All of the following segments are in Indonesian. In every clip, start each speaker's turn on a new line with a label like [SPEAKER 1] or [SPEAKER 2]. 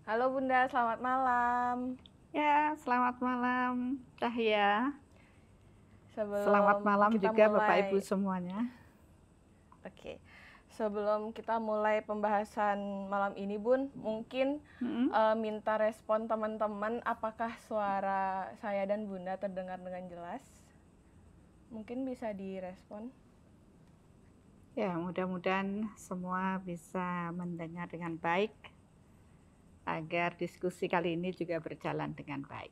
[SPEAKER 1] Halo Bunda, selamat malam.
[SPEAKER 2] Ya, selamat malam Cahya. Selamat
[SPEAKER 1] Sebelum
[SPEAKER 2] malam
[SPEAKER 1] kita
[SPEAKER 2] juga Bapak Ibu
[SPEAKER 1] mulai,
[SPEAKER 2] semuanya.
[SPEAKER 1] oke. Sebelum kita mulai pembahasan malam ini, Bun, mungkin
[SPEAKER 2] Mm-mm.
[SPEAKER 1] minta respon teman-teman apakah suara saya dan Bunda terdengar dengan jelas? Mungkin bisa direspon.
[SPEAKER 2] Ya, mudah-mudahan semua bisa mendengar dengan baik agar diskusi kali ini juga berjalan dengan baik.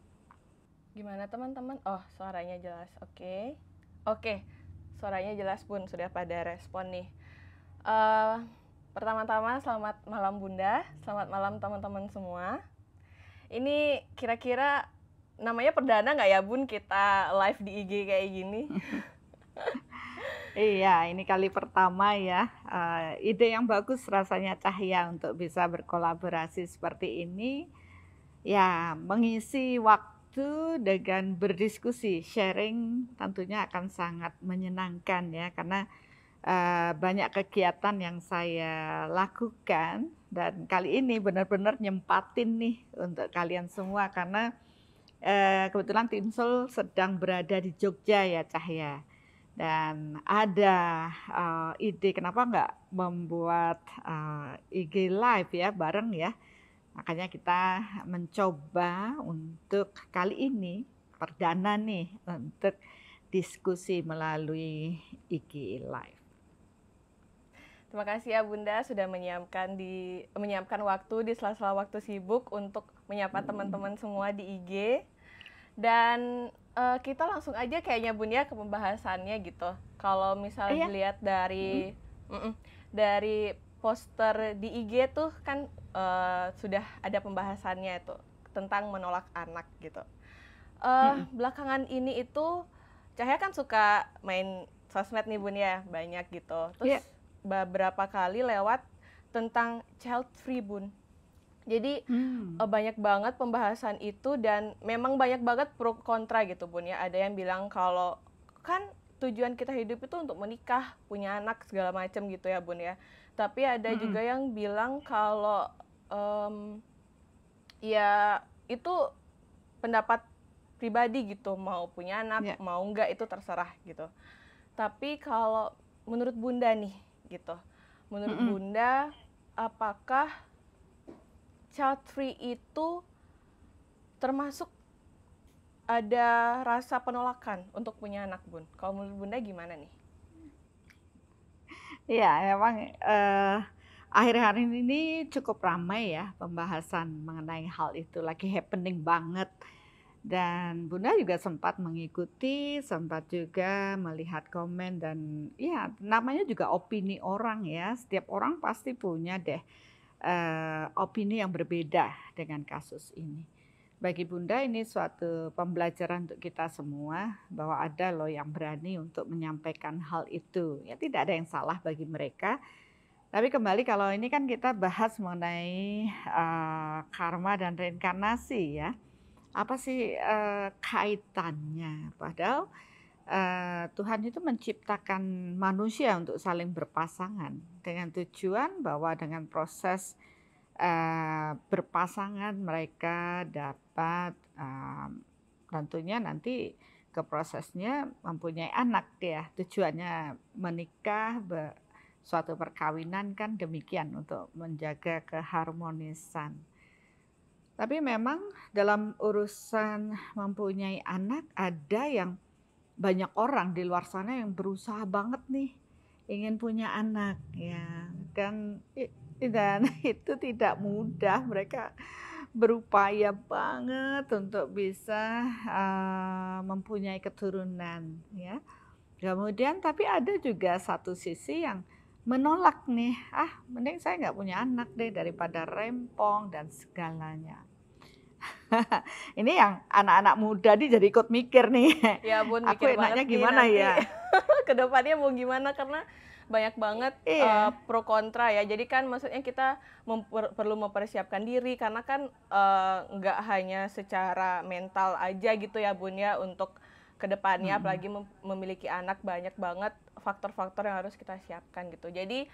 [SPEAKER 1] Gimana teman-teman? Oh, suaranya jelas. Oke. Oke, suaranya jelas, Bun. Sudah pada respon nih. Eh, Pertama-tama selamat malam Bunda, selamat malam teman-teman semua. Ini kira-kira namanya perdana nggak ya Bun kita live di IG kayak gini?
[SPEAKER 2] Iya, ini kali pertama ya. Ide yang bagus rasanya Cahya untuk bisa berkolaborasi seperti ini. Ya, mengisi waktu dengan berdiskusi, sharing tentunya akan sangat menyenangkan ya, karena banyak kegiatan yang saya lakukan dan kali ini benar-benar nyempatin nih untuk kalian semua karena, kebetulan Timsul sedang berada di Jogja ya, Cahya. Dan ada, ide kenapa nggak membuat, IG live ya, bareng ya. Makanya kita mencoba untuk kali ini, perdana nih untuk diskusi melalui IG live.
[SPEAKER 1] Terima kasih ya Bunda sudah menyiapkan waktu di sela-sela waktu sibuk untuk menyapa teman-teman semua di IG. Dan kita langsung aja kayaknya Bun ya ke pembahasannya gitu. Kalau misalnya
[SPEAKER 2] Iya,
[SPEAKER 1] dilihat
[SPEAKER 2] mhm,
[SPEAKER 1] dari poster di IG tuh kan sudah ada pembahasannya itu tentang menolak anak gitu.
[SPEAKER 2] mhm,
[SPEAKER 1] Belakangan ini itu Cahaya kan suka main sosmed nih Bun ya, banyak gitu. Terus
[SPEAKER 2] iya,
[SPEAKER 1] beberapa kali lewat tentang child free Bun. Jadi
[SPEAKER 2] mmm,
[SPEAKER 1] banyak banget pembahasan itu dan memang banyak banget pro kontra gitu Bun ya. Ada yang bilang kalau kan tujuan kita hidup itu untuk menikah, punya anak segala macam gitu ya Bun ya. Tapi ada
[SPEAKER 2] mhm,
[SPEAKER 1] juga yang bilang kalau em, ya itu pendapat pribadi gitu, mau punya anak,
[SPEAKER 2] iya,
[SPEAKER 1] mau enggak itu terserah gitu. Tapi kalau menurut Bunda nih gitu, menurut
[SPEAKER 2] mhm.
[SPEAKER 1] Bunda apakah child free itu termasuk ada rasa penolakan untuk punya anak Bun? Kalau menurut Bunda gimana nih?
[SPEAKER 2] Iya, memang, akhir-akhir ini cukup ramai ya pembahasan mengenai hal itu, lagi happening banget. Dan Bunda juga sempat mengikuti, sempat juga melihat komen dan ya namanya juga opini orang ya, setiap orang pasti punya deh, opini yang berbeda dengan kasus ini. Bagi Bunda ini suatu pembelajaran untuk kita semua bahwa ada loh yang berani untuk menyampaikan hal itu. Ya tidak ada yang salah bagi mereka, tapi kembali kalau ini kan kita bahas mengenai, karma dan reinkarnasi ya. Apa sih, kaitannya? Padahal, Tuhan itu menciptakan manusia untuk saling berpasangan dengan tujuan bahwa dengan proses, berpasangan mereka dapat, tentunya nanti ke prosesnya mempunyai anak ya, tujuannya menikah, suatu perkawinan kan demikian untuk menjaga keharmonisan. Tapi memang dalam urusan mempunyai anak ada yang banyak orang di luar sana yang berusaha banget nih ingin punya anak ya dan itu tidak mudah mereka berupaya banget untuk bisa, mempunyai keturunan ya. Kemudian tapi ada juga satu sisi yang menolak nih, "Ah mending saya nggak punya anak deh daripada rempong dan segalanya." Ini yang anak-anak muda nih jadi ikut mikir nih,
[SPEAKER 1] Ya Bun,
[SPEAKER 2] aku
[SPEAKER 1] mikir banget
[SPEAKER 2] enaknya
[SPEAKER 1] nih
[SPEAKER 2] gimana
[SPEAKER 1] nanti
[SPEAKER 2] ya?
[SPEAKER 1] ke depannya mau gimana karena banyak banget
[SPEAKER 2] Iya,
[SPEAKER 1] pro kontra ya. Jadi kan maksudnya kita perlu mempersiapkan diri karena kan nggak hanya secara mental aja gitu ya Bun ya untuk kedepannya
[SPEAKER 2] mhm,
[SPEAKER 1] apalagi memiliki anak banyak banget faktor-faktor yang harus kita siapkan gitu. Jadi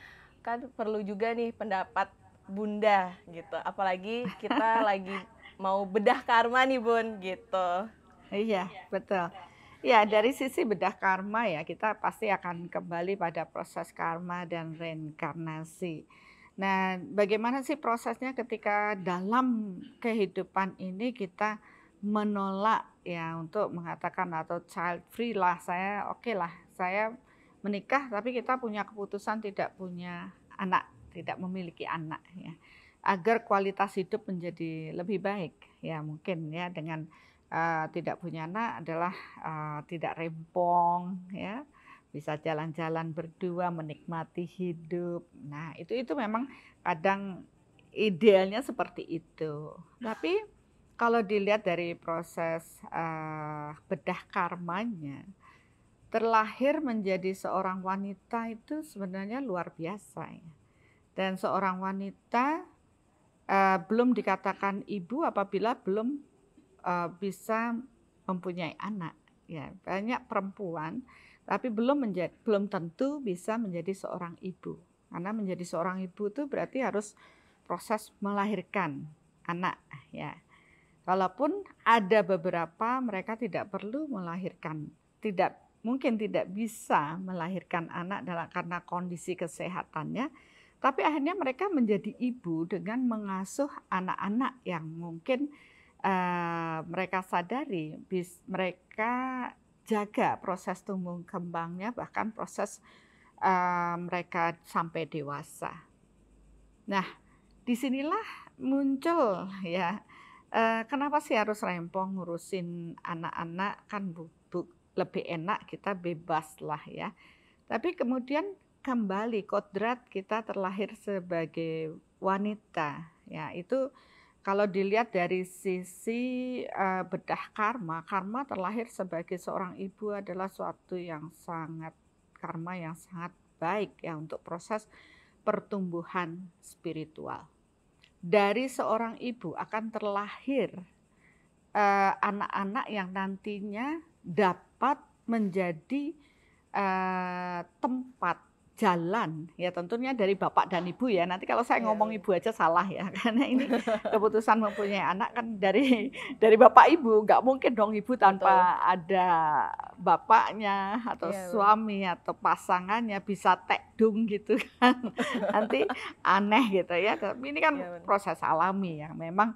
[SPEAKER 1] kan perlu juga nih pendapat bunda gitu. Apalagi kita lagi mau bedah karma nih Bun gitu.
[SPEAKER 2] Iya, betul. Ya, dari sisi bedah karma ya, kita pasti akan kembali pada proses karma dan reinkarnasi. Nah, bagaimana sih prosesnya ketika dalam kehidupan ini kita menolak ya untuk mengatakan atau child free lah, saya oke lah, saya menikah tapi kita punya keputusan tidak punya anak, tidak memiliki anak ya. Agar kualitas hidup menjadi lebih baik ya mungkin ya dengan tidak punya anak adalah tidak rempong ya, bisa jalan-jalan berdua, menikmati hidup. Nah, itu memang kadang idealnya seperti itu. Tapi kalau dilihat dari proses, bedah karmanya, terlahir menjadi seorang wanita itu sebenarnya luar biasa ya. Dan seorang wanita, belum dikatakan ibu apabila belum bisa mempunyai anak ya. Banyak perempuan tapi belum tentu bisa menjadi seorang ibu. Karena menjadi seorang ibu itu berarti harus proses melahirkan anak ya. Walaupun ada beberapa mereka tidak perlu melahirkan, mungkin tidak bisa melahirkan anak karena kondisi kesehatannya, tapi akhirnya mereka menjadi ibu dengan mengasuh anak-anak yang mungkin mereka sadari, mereka jaga proses tumbuh kembangnya, bahkan proses mereka sampai dewasa. Nah, disinilah muncul ya, kenapa sih harus rempong ngurusin anak-anak, kan lebih enak kita bebas lah ya. Tapi kemudian kembali kodrat kita terlahir sebagai wanita ya, itu kalau dilihat dari sisi, bedah karma, karma terlahir sebagai seorang ibu adalah suatu yang sangat karma yang sangat baik ya untuk proses pertumbuhan spiritual. Dari seorang ibu akan terlahir, anak-anak yang nantinya dapat menjadi, tempat jalan ya tentunya dari bapak dan ibu ya. Nanti kalau saya ngomong ibu aja salah ya, karena ini keputusan mempunyai anak kan dari bapak ibu, nggak mungkin dong ibu tanpa ada bapaknya atau suami atau pasangannya bisa tekdung gitu kan. Nanti aneh gitu ya. Tapi ini kan proses alami yang memang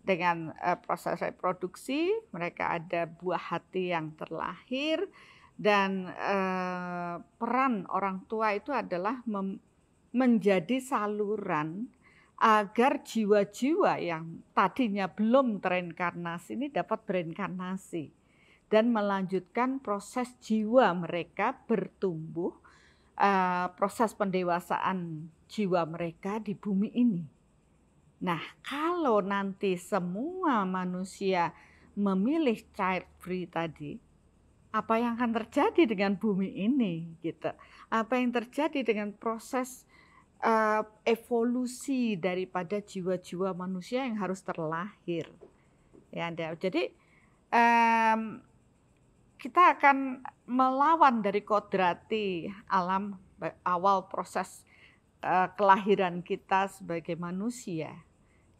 [SPEAKER 2] dengan proses reproduksi mereka ada buah hati yang terlahir. Dan peran orang tua itu adalah menjadi saluran agar jiwa-jiwa yang tadinya belum tereinkarnasi ini dapat bereinkarnasi dan melanjutkan proses jiwa mereka bertumbuh, proses pendewasaan jiwa mereka di bumi ini. Nah, kalau nanti semua manusia memilih child free tadi, apa yang akan terjadi dengan bumi ini gitu. Apa yang terjadi dengan proses evolusi daripada jiwa-jiwa manusia yang harus terlahir. Ya, jadi kita akan melawan dari kodrati alam awal proses kelahiran kita sebagai manusia.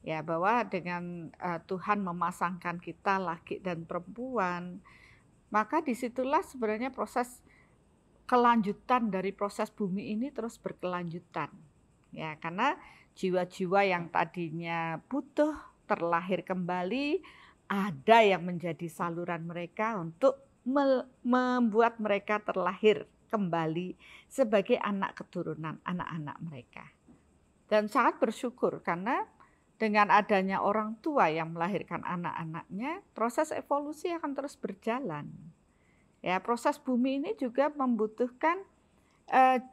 [SPEAKER 2] Ya, bahwa dengan Tuhan memasangkan kita laki dan perempuan, maka disitulah sebenarnya proses kelanjutan dari proses bumi ini terus berkelanjutan. Ya, karena jiwa-jiwa yang tadinya butuh terlahir kembali, ada yang menjadi saluran mereka untuk membuat mereka terlahir kembali sebagai anak keturunan anak-anak mereka. Dan sangat bersyukur karena dengan adanya orang tua yang melahirkan anak-anaknya, proses evolusi akan terus berjalan. Ya, proses bumi ini juga membutuhkan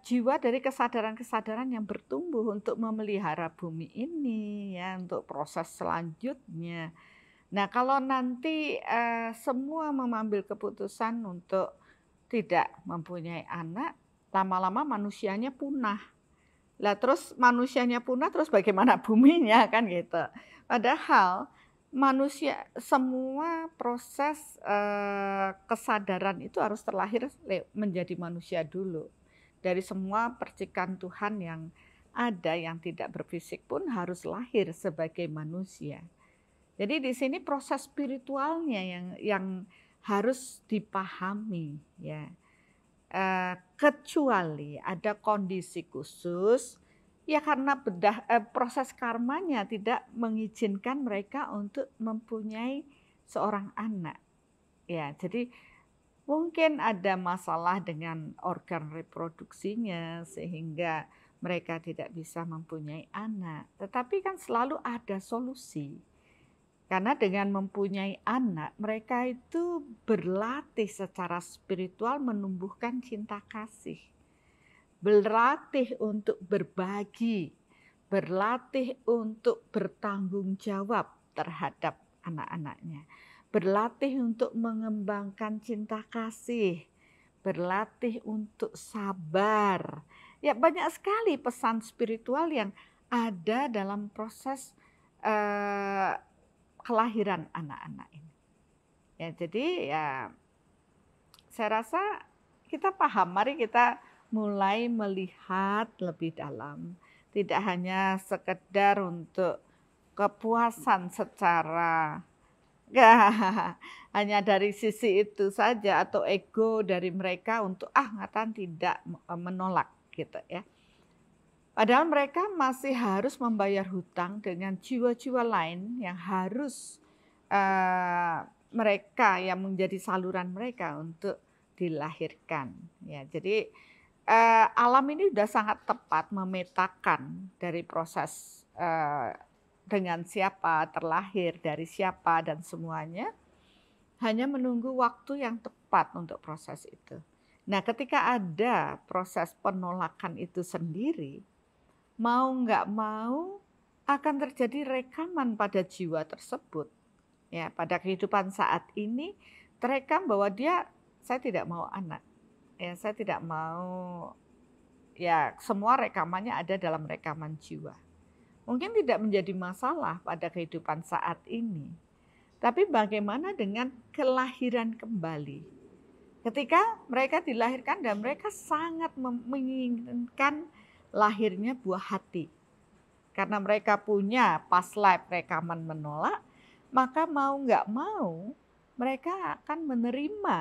[SPEAKER 2] jiwa dari kesadaran-kesadaran yang bertumbuh untuk memelihara bumi ini, ya, untuk proses selanjutnya. Nah, kalau nanti semua mengambil keputusan untuk tidak mempunyai anak, lama-lama manusianya punah. Lah terus manusianya punah, terus bagaimana buminya kan gitu. Padahal manusia semua proses kesadaran itu harus terlahir menjadi manusia dulu. Dari semua percikan Tuhan yang ada yang tidak berfisik pun harus lahir sebagai manusia. Jadi di sini proses spiritualnya yang harus dipahami ya. Kecuali ada kondisi khusus, ya karena proses karmanya tidak mengizinkan mereka untuk mempunyai seorang anak. Ya, jadi mungkin ada masalah dengan organ reproduksinya sehingga mereka tidak bisa mempunyai anak. Tetapi kan selalu ada solusi. Karena dengan mempunyai anak, mereka itu berlatih secara spiritual menumbuhkan cinta kasih. Berlatih untuk berbagi, berlatih untuk bertanggung jawab terhadap anak-anaknya. Berlatih untuk mengembangkan cinta kasih, berlatih untuk sabar. Ya banyak sekali pesan spiritual yang ada dalam proses eh, kelahiran anak-anak ini. Ya, jadi ya saya rasa kita paham, mari kita mulai melihat lebih dalam. Tidak hanya sekedar untuk kepuasan secara hanya dari sisi itu saja atau ego dari mereka untuk ngatan tidak menolak gitu ya. Padahal mereka masih harus membayar hutang dengan jiwa-jiwa lain yang harus mereka yang menjadi saluran mereka untuk dilahirkan. Ya, jadi alam ini sudah sangat tepat memetakan dari proses dengan siapa terlahir, dari siapa dan semuanya. Hanya menunggu waktu yang tepat untuk proses itu. Nah, ketika ada proses penolakan itu sendiri, mau nggak mau akan terjadi rekaman pada jiwa tersebut. Ya, pada kehidupan saat ini terekam bahwa saya tidak mau anak. Ya, saya tidak mau, ya semua rekamannya ada dalam rekaman jiwa. Mungkin tidak menjadi masalah pada kehidupan saat ini. Tapi bagaimana dengan kelahiran kembali? Ketika mereka dilahirkan dan mereka sangat menginginkan lahirnya buah hati. Karena mereka punya past life rekaman menolak, maka mau nggak mau mereka akan menerima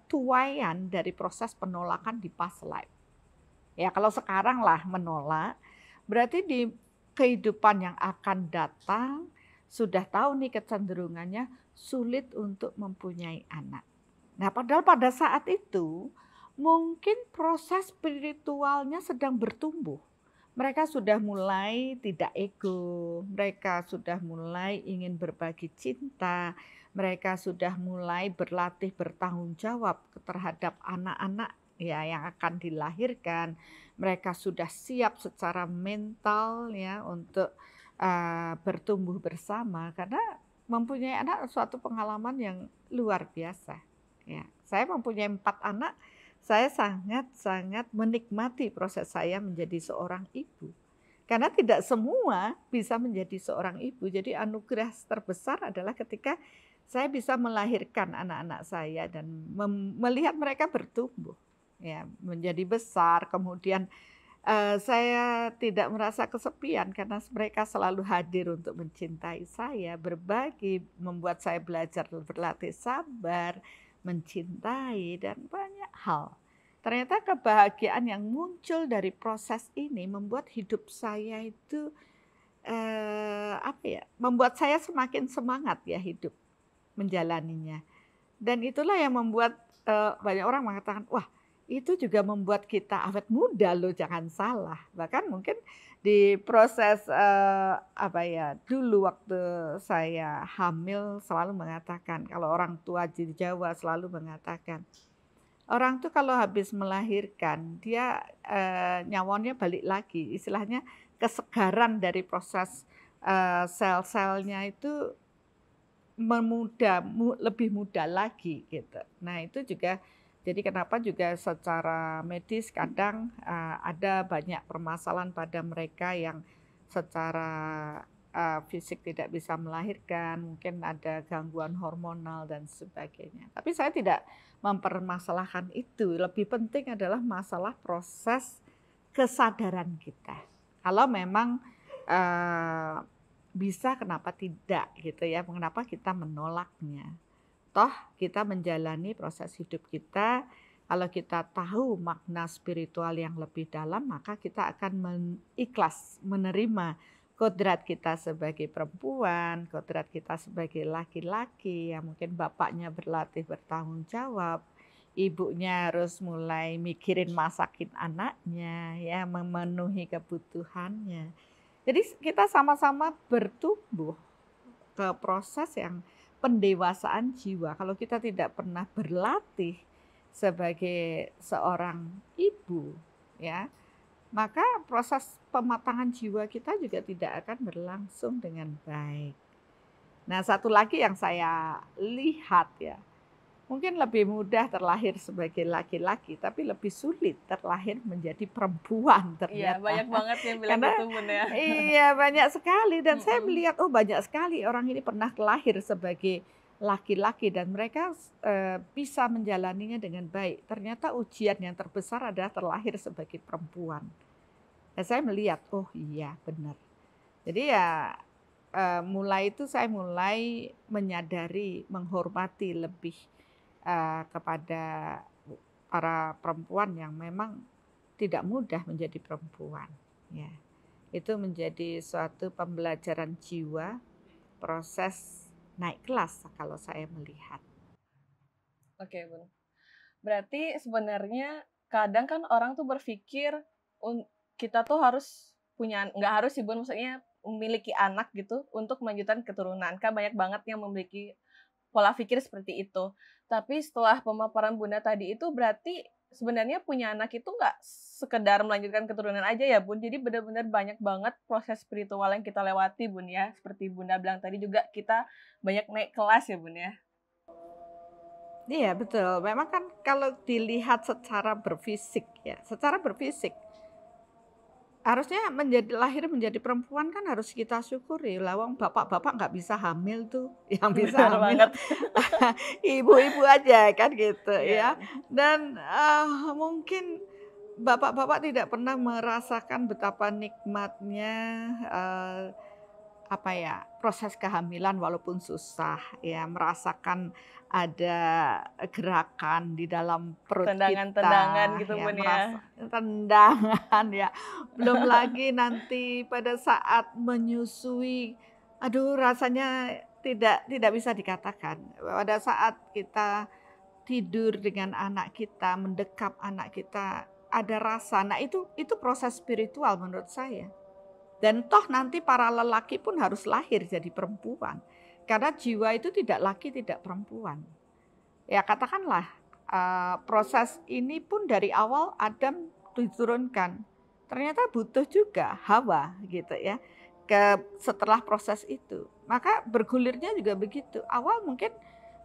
[SPEAKER 2] tuaian dari proses penolakan di past life. Ya kalau sekarang lah menolak, berarti di kehidupan yang akan datang sudah tahu nih kecenderungannya sulit untuk mempunyai anak. Nah padahal pada saat itu mungkin proses spiritualnya sedang bertumbuh. Mereka sudah mulai tidak ego, mereka sudah mulai ingin berbagi cinta, mereka sudah mulai berlatih bertanggung jawab terhadap anak-anak ya yang akan dilahirkan. Mereka sudah siap secara mental ya untuk bertumbuh bersama karena mempunyai anak suatu pengalaman yang luar biasa. Ya, saya mempunyai 4 anak. Saya sangat-sangat menikmati proses saya menjadi seorang ibu. Karena tidak semua bisa menjadi seorang ibu. Jadi anugerah terbesar adalah ketika saya bisa melahirkan anak-anak saya dan melihat mereka bertumbuh, ya, menjadi besar. Kemudian saya tidak merasa kesepian karena mereka selalu hadir untuk mencintai saya, berbagi, membuat saya belajar berlatih sabar, mencintai dan banyak hal. Ternyata kebahagiaan yang muncul dari proses ini membuat hidup saya itu membuat saya semakin semangat ya hidup menjalaninya. Dan itulah yang membuat banyak orang mengatakan, wah itu juga membuat kita awet muda loh, jangan salah. Bahkan mungkin di proses dulu waktu saya hamil selalu mengatakan, kalau orang tua di Jawa selalu mengatakan, orang tuh kalau habis melahirkan dia nyawanya balik lagi, istilahnya kesegaran dari proses sel-selnya itu lebih muda lagi gitu. Nah itu juga jadi kenapa juga secara medis kadang ada banyak permasalahan pada mereka yang secara fisik tidak bisa melahirkan, mungkin ada gangguan hormonal dan sebagainya. Tapi saya tidak mempermasalahkan itu, lebih penting adalah masalah proses kesadaran kita. Kalau memang bisa, kenapa tidak gitu ya, mengapa kita menolaknya. Toh kita menjalani proses hidup kita, kalau kita tahu makna spiritual yang lebih dalam, maka kita akan ikhlas menerima kodrat kita sebagai perempuan, kodrat kita sebagai laki-laki, yang mungkin bapaknya berlatih bertanggung jawab, ibunya harus mulai mikirin masakin anaknya, ya, memenuhi kebutuhannya. Jadi kita sama-sama bertumbuh ke proses yang pendewasaan jiwa. Kalau kita tidak pernah berlatih sebagai seorang ibu, ya, maka proses pematangan jiwa kita juga tidak akan berlangsung dengan baik. Nah, satu lagi yang saya lihat ya, mungkin lebih mudah terlahir sebagai laki-laki, tapi lebih sulit terlahir menjadi perempuan
[SPEAKER 1] Iya,
[SPEAKER 2] ternyata.
[SPEAKER 1] banyak banget yang bilang
[SPEAKER 2] Karena
[SPEAKER 1] gitu Bun ya.
[SPEAKER 2] iya banyak sekali, dan saya
[SPEAKER 1] Mm-mm.
[SPEAKER 2] melihat oh banyak sekali orang ini pernah lahir sebagai laki-laki dan mereka bisa menjalaninya dengan baik. Ternyata ujian yang terbesar adalah terlahir sebagai perempuan. Dan saya melihat, oh iya benar. Jadi ya mulai itu saya mulai menyadari, menghormati lebih kepada para perempuan yang memang tidak mudah menjadi perempuan. Ya, itu menjadi suatu pembelajaran jiwa, proses naik kelas kalau saya melihat.
[SPEAKER 1] Oke, Bun. Berarti sebenarnya kadang kan orang tuh berpikir kita tuh harus punya, nggak harus sih Bun, maksudnya memiliki anak gitu untuk melanjutkan keturunan. Kan banyak banget yang memiliki pola pikir seperti itu. Tapi setelah pemaparan Bunda tadi itu berarti sebenarnya punya anak itu nggak sekedar melanjutkan keturunan aja ya Bun. Jadi benar-benar banyak banget proses spiritual yang kita lewati Bun ya. Seperti Bunda bilang tadi juga kita banyak naik kelas ya Bun ya.
[SPEAKER 2] Iya betul, memang kan kalau dilihat secara berfisik ya, secara berfisik harusnya lahir menjadi perempuan kan harus kita syukuri. Lawang bapak-bapak nggak bisa hamil tuh, yang bisa
[SPEAKER 1] Benar
[SPEAKER 2] hamil
[SPEAKER 1] banget.
[SPEAKER 2] ibu-ibu aja kan gitu ya.
[SPEAKER 1] Iya.
[SPEAKER 2] Dan mungkin bapak-bapak tidak pernah merasakan betapa nikmatnya apa ya, proses kehamilan walaupun susah ya, merasakan ada gerakan di dalam perut
[SPEAKER 1] Tendangan-tendangan
[SPEAKER 2] kita
[SPEAKER 1] gitu
[SPEAKER 2] ya,
[SPEAKER 1] Bun ya.
[SPEAKER 2] merasa tendangan ya. Belum lagi nanti pada saat menyusui, aduh rasanya tidak bisa dikatakan. Pada saat kita tidur dengan anak kita, mendekap anak kita, ada rasa. Nah itu proses spiritual menurut saya. Dan toh nanti para lelaki pun harus lahir jadi perempuan. Karena jiwa itu tidak laki, tidak perempuan. Ya katakanlah proses ini pun dari awal Adam diturunkan. Ternyata butuh juga Hawa gitu ya. Setelah proses itu. Maka bergulirnya juga begitu. Awal mungkin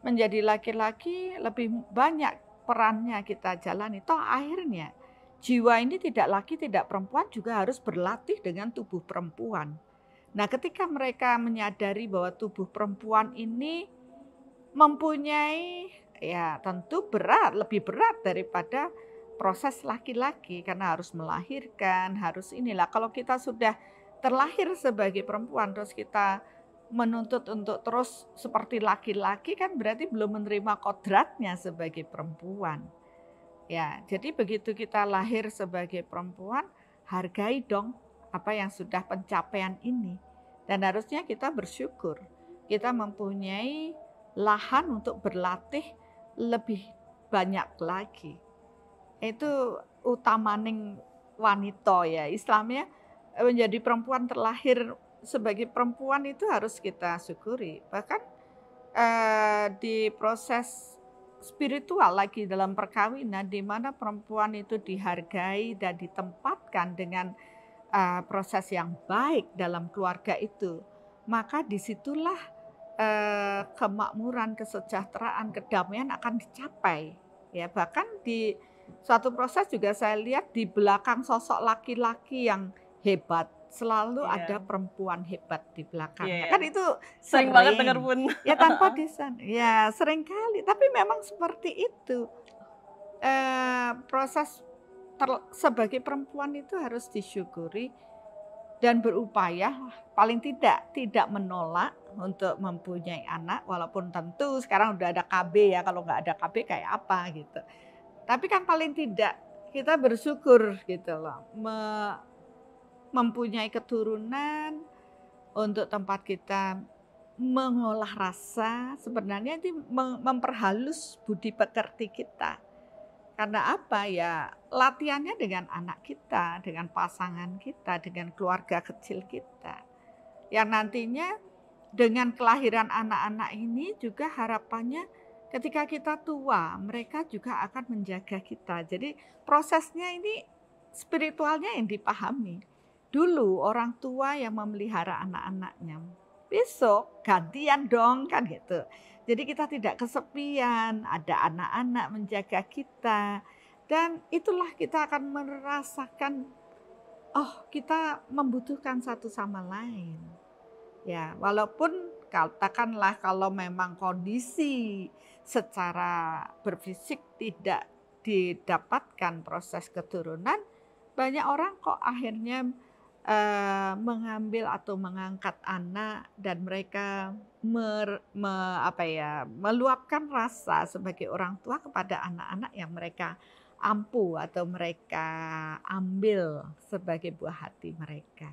[SPEAKER 2] menjadi laki-laki lebih banyak perannya kita jalani. Toh akhirnya jiwa ini tidak laki, tidak perempuan juga harus berlatih dengan tubuh perempuan. Nah, ketika mereka menyadari bahwa tubuh perempuan ini mempunyai ya tentu berat, lebih berat daripada proses laki-laki karena harus melahirkan, harus inilah. Kalau kita sudah terlahir sebagai perempuan terus kita menuntut untuk terus seperti laki-laki kan berarti belum menerima kodratnya sebagai perempuan. Ya, jadi begitu kita lahir sebagai perempuan, hargai dong apa yang sudah pencapaian ini. Dan harusnya kita bersyukur. Kita mempunyai lahan untuk berlatih lebih banyak lagi. Itu utamaning wanita ya. Islamnya menjadi perempuan terlahir sebagai perempuan itu harus kita syukuri. Bahkan di proses spiritual lagi dalam perkawinan di mana perempuan itu dihargai dan ditempatkan dengan proses yang baik dalam keluarga itu, maka disitulah kemakmuran, kesejahteraan, kedamaian akan dicapai. Ya, bahkan di suatu proses juga saya lihat di belakang sosok laki-laki yang hebat selalu ada
[SPEAKER 1] Iya.
[SPEAKER 2] perempuan hebat di
[SPEAKER 1] Iya
[SPEAKER 2] belakangnya.
[SPEAKER 1] ya.
[SPEAKER 2] Kan itu
[SPEAKER 1] Sering banget dengar
[SPEAKER 2] sering.
[SPEAKER 1] Bun.
[SPEAKER 2] Ya tanpa desain. Ya sering kali. Tapi memang seperti itu. Proses sebagai perempuan itu harus disyukuri dan berupaya paling tidak menolak untuk mempunyai anak, walaupun tentu sekarang udah ada KB ya, kalau nggak ada KB kayak apa gitu. Tapi kan paling tidak kita bersyukur gitu loh, mempunyai keturunan untuk tempat kita mengolah rasa, sebenarnya itu memperhalus budi pekerti kita. Karena apa ya, latihannya dengan anak kita, dengan pasangan kita, dengan keluarga kecil kita. Yang nantinya dengan kelahiran anak-anak ini juga harapannya ketika kita tua, mereka juga akan menjaga kita. Jadi prosesnya ini spiritualnya yang dipahami. Dulu orang tua yang memelihara anak-anaknya, besok gantian dong kan gitu. Jadi kita tidak kesepian, ada anak-anak menjaga kita. Dan itulah kita akan merasakan, oh kita membutuhkan satu sama lain. Ya, walaupun katakanlah kalau memang kondisi secara berfisik tidak didapatkan proses keturunan, banyak orang kok akhirnya mengambil atau mengangkat anak dan mereka meluapkan rasa sebagai orang tua kepada anak-anak yang mereka ampu atau mereka ambil sebagai buah hati mereka.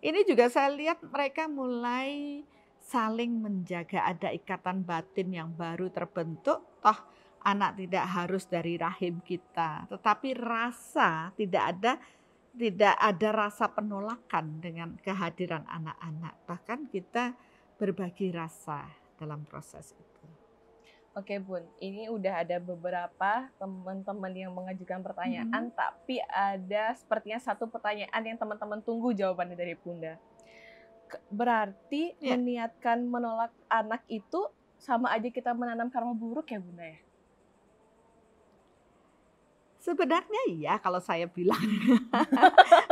[SPEAKER 2] Ini juga saya lihat mereka mulai saling menjaga, ada ikatan batin yang baru terbentuk. Toh anak tidak harus dari rahim kita, tetapi rasa tidak ada rasa penolakan dengan kehadiran anak-anak. Bahkan kita berbagi rasa dalam proses itu.
[SPEAKER 1] Oke Bun, ini udah ada beberapa teman-teman yang mengajukan pertanyaan, tapi ada sepertinya satu pertanyaan yang teman-teman tunggu jawabannya dari Bunda. Berarti meniatkan menolak anak itu sama aja kita menanam karma buruk ya Bunda ya?
[SPEAKER 2] Sebenarnya iya kalau saya bilang.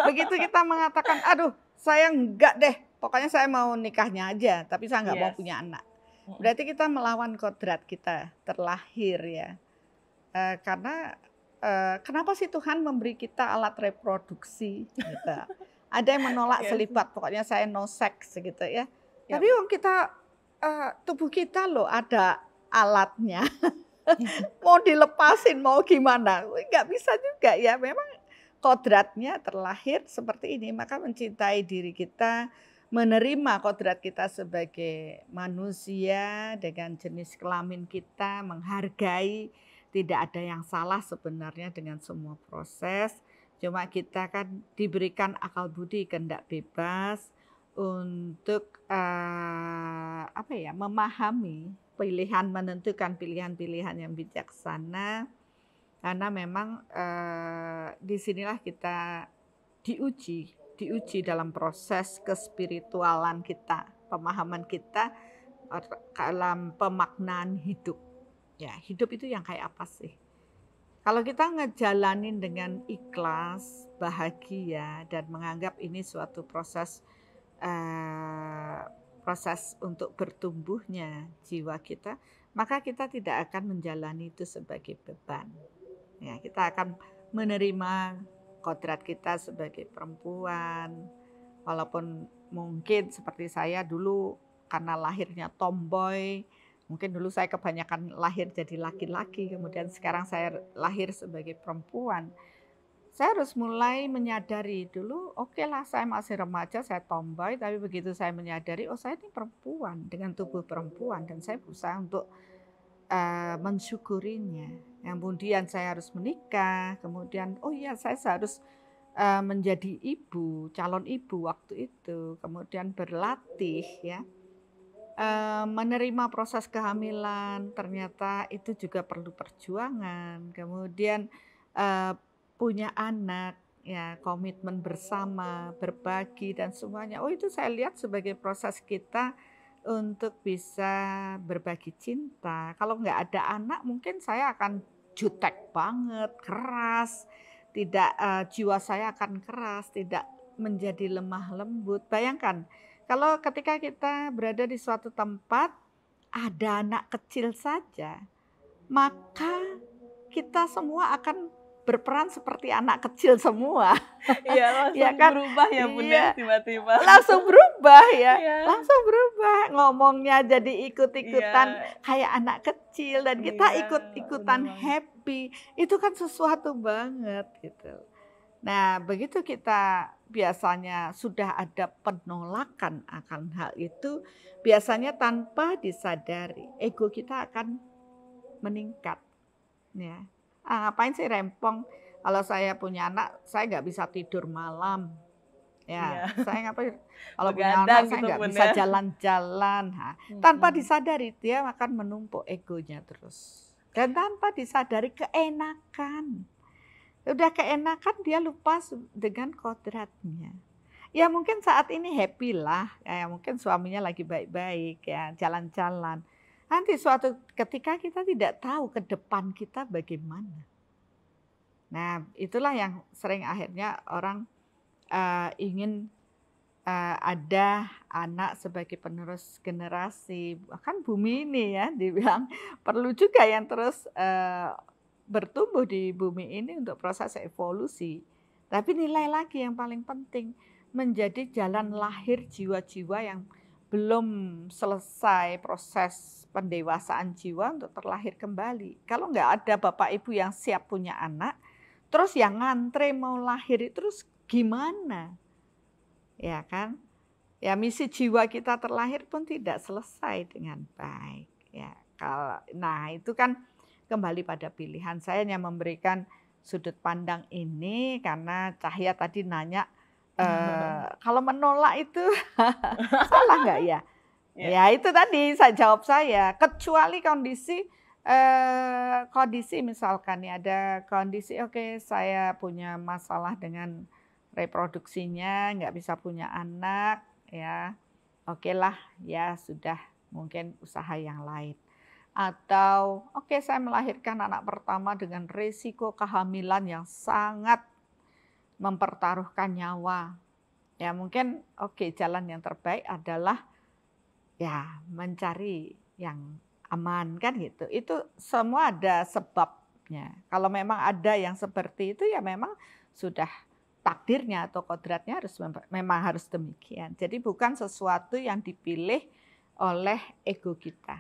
[SPEAKER 2] Begitu kita mengatakan, aduh saya enggak deh, pokoknya saya mau nikahnya aja, tapi saya enggak mau punya anak. Berarti kita melawan kodrat kita terlahir ya. Karena kenapa sih Tuhan memberi kita alat reproduksi gitu. Ada yang menolak selibat, pokoknya saya no sex gitu ya. Tapi kita tubuh kita loh ada alatnya. Mau dilepasin mau gimana? Nggak bisa juga ya. Memang kodratnya terlahir seperti ini, maka mencintai diri kita, menerima kodrat kita sebagai manusia dengan jenis kelamin kita, menghargai, tidak ada yang salah sebenarnya dengan semua proses. Cuma kita kan diberikan akal budi, kehendak bebas untuk memahami pilihan, menentukan pilihan-pilihan yang bijaksana. Karena memang disinilah kita diuji dalam proses kespiritualan kita, pemahaman kita dalam pemaknaan hidup. Ya, hidup itu yang kayak apa sih? Kalau kita ngejalanin dengan ikhlas, bahagia, dan menganggap ini suatu proses untuk bertumbuhnya jiwa kita, maka kita tidak akan menjalani itu sebagai beban. Ya, kita akan menerima kodrat kita sebagai perempuan, walaupun mungkin seperti saya dulu karena lahirnya tomboy, mungkin dulu saya kebanyakan lahir jadi laki-laki, kemudian sekarang saya lahir sebagai perempuan. Saya harus mulai menyadari dulu, oke lah saya masih remaja, saya tomboy, tapi begitu saya menyadari, oh saya ini perempuan dengan tubuh perempuan dan saya berusaha untuk mensyukurinya. Kemudian saya harus menikah, kemudian oh iya saya harus menjadi ibu, calon ibu waktu itu, kemudian berlatih ya, menerima proses kehamilan, ternyata itu juga perlu perjuangan, kemudian punya anak, ya komitmen bersama, berbagi dan semuanya. Oh itu saya lihat sebagai proses kita untuk bisa berbagi cinta. Kalau nggak ada anak mungkin saya akan jutek banget, keras, tidak jiwa saya akan keras, tidak menjadi lemah lembut. Bayangkan kalau ketika kita berada di suatu tempat ada anak kecil saja, maka kita semua akan berperan seperti anak kecil semua.
[SPEAKER 1] Iya,
[SPEAKER 2] Ya
[SPEAKER 1] langsung
[SPEAKER 2] kan?
[SPEAKER 1] berubah ya Bun
[SPEAKER 2] Iya,
[SPEAKER 1] ya tiba-tiba.
[SPEAKER 2] langsung berubah ya,
[SPEAKER 1] Iya,
[SPEAKER 2] langsung berubah. Ngomongnya jadi ikut-ikutan
[SPEAKER 1] iya,
[SPEAKER 2] kayak anak kecil dan kita
[SPEAKER 1] iya, bener
[SPEAKER 2] ikut-ikutan
[SPEAKER 1] banget.
[SPEAKER 2] happy. Itu kan sesuatu banget gitu. Nah, begitu kita biasanya sudah ada penolakan akan hal itu, biasanya tanpa disadari ego kita akan meningkat, ya. "Ah, ngapain sih rempong, kalau saya punya anak saya nggak bisa tidur malam, ya,
[SPEAKER 1] Iya,
[SPEAKER 2] saya ngapain kalau punya
[SPEAKER 1] begadang
[SPEAKER 2] anak saya
[SPEAKER 1] gitu
[SPEAKER 2] nggak
[SPEAKER 1] Bun
[SPEAKER 2] bisa
[SPEAKER 1] ya.
[SPEAKER 2] jalan-jalan." Nah, tanpa
[SPEAKER 1] Mhm.
[SPEAKER 2] disadari dia akan menumpuk egonya terus dan tanpa disadari keenakan. Udah keenakan dia lupa dengan kodratnya. Ya mungkin saat ini happy lah, ya mungkin suaminya lagi baik-baik ya, jalan-jalan. Nanti suatu ketika kita tidak tahu ke depan kita bagaimana. Nah, itulah yang sering akhirnya orang, ingin, ada anak sebagai penerus generasi. Bahkan bumi ini ya dibilang perlu juga yang terus, bertumbuh di bumi ini untuk proses evolusi. Tapi nilai lagi yang paling penting, menjadi jalan lahir jiwa-jiwa yang belum selesai proses pendewasaan jiwa untuk terlahir kembali. Kalau nggak ada bapak ibu yang siap punya anak, terus yang ngantre mau lahir itu terus gimana? Ya kan? Ya misi jiwa kita terlahir pun tidak selesai dengan baik. Ya, nah itu kan kembali pada pilihan. Saya hanya memberikan sudut pandang ini karena Cahya tadi nanya, kalau menolak itu salah nggak ya?
[SPEAKER 1] Iya,
[SPEAKER 2] Ya itu tadi saya jawab saya, kecuali kondisi, kondisi misalkan ya ada kondisi, oke saya punya masalah dengan reproduksinya, nggak bisa punya anak ya, okelah ya sudah mungkin usaha yang lain. Atau oke saya melahirkan anak pertama dengan resiko kehamilan yang sangat mempertaruhkan nyawa. Ya mungkin oke jalan yang terbaik adalah ya, mencari yang aman kan gitu. Itu semua ada sebabnya. Kalau memang ada yang seperti itu ya memang sudah takdirnya atau kodratnya harus memang harus demikian. Jadi bukan sesuatu yang dipilih oleh ego kita.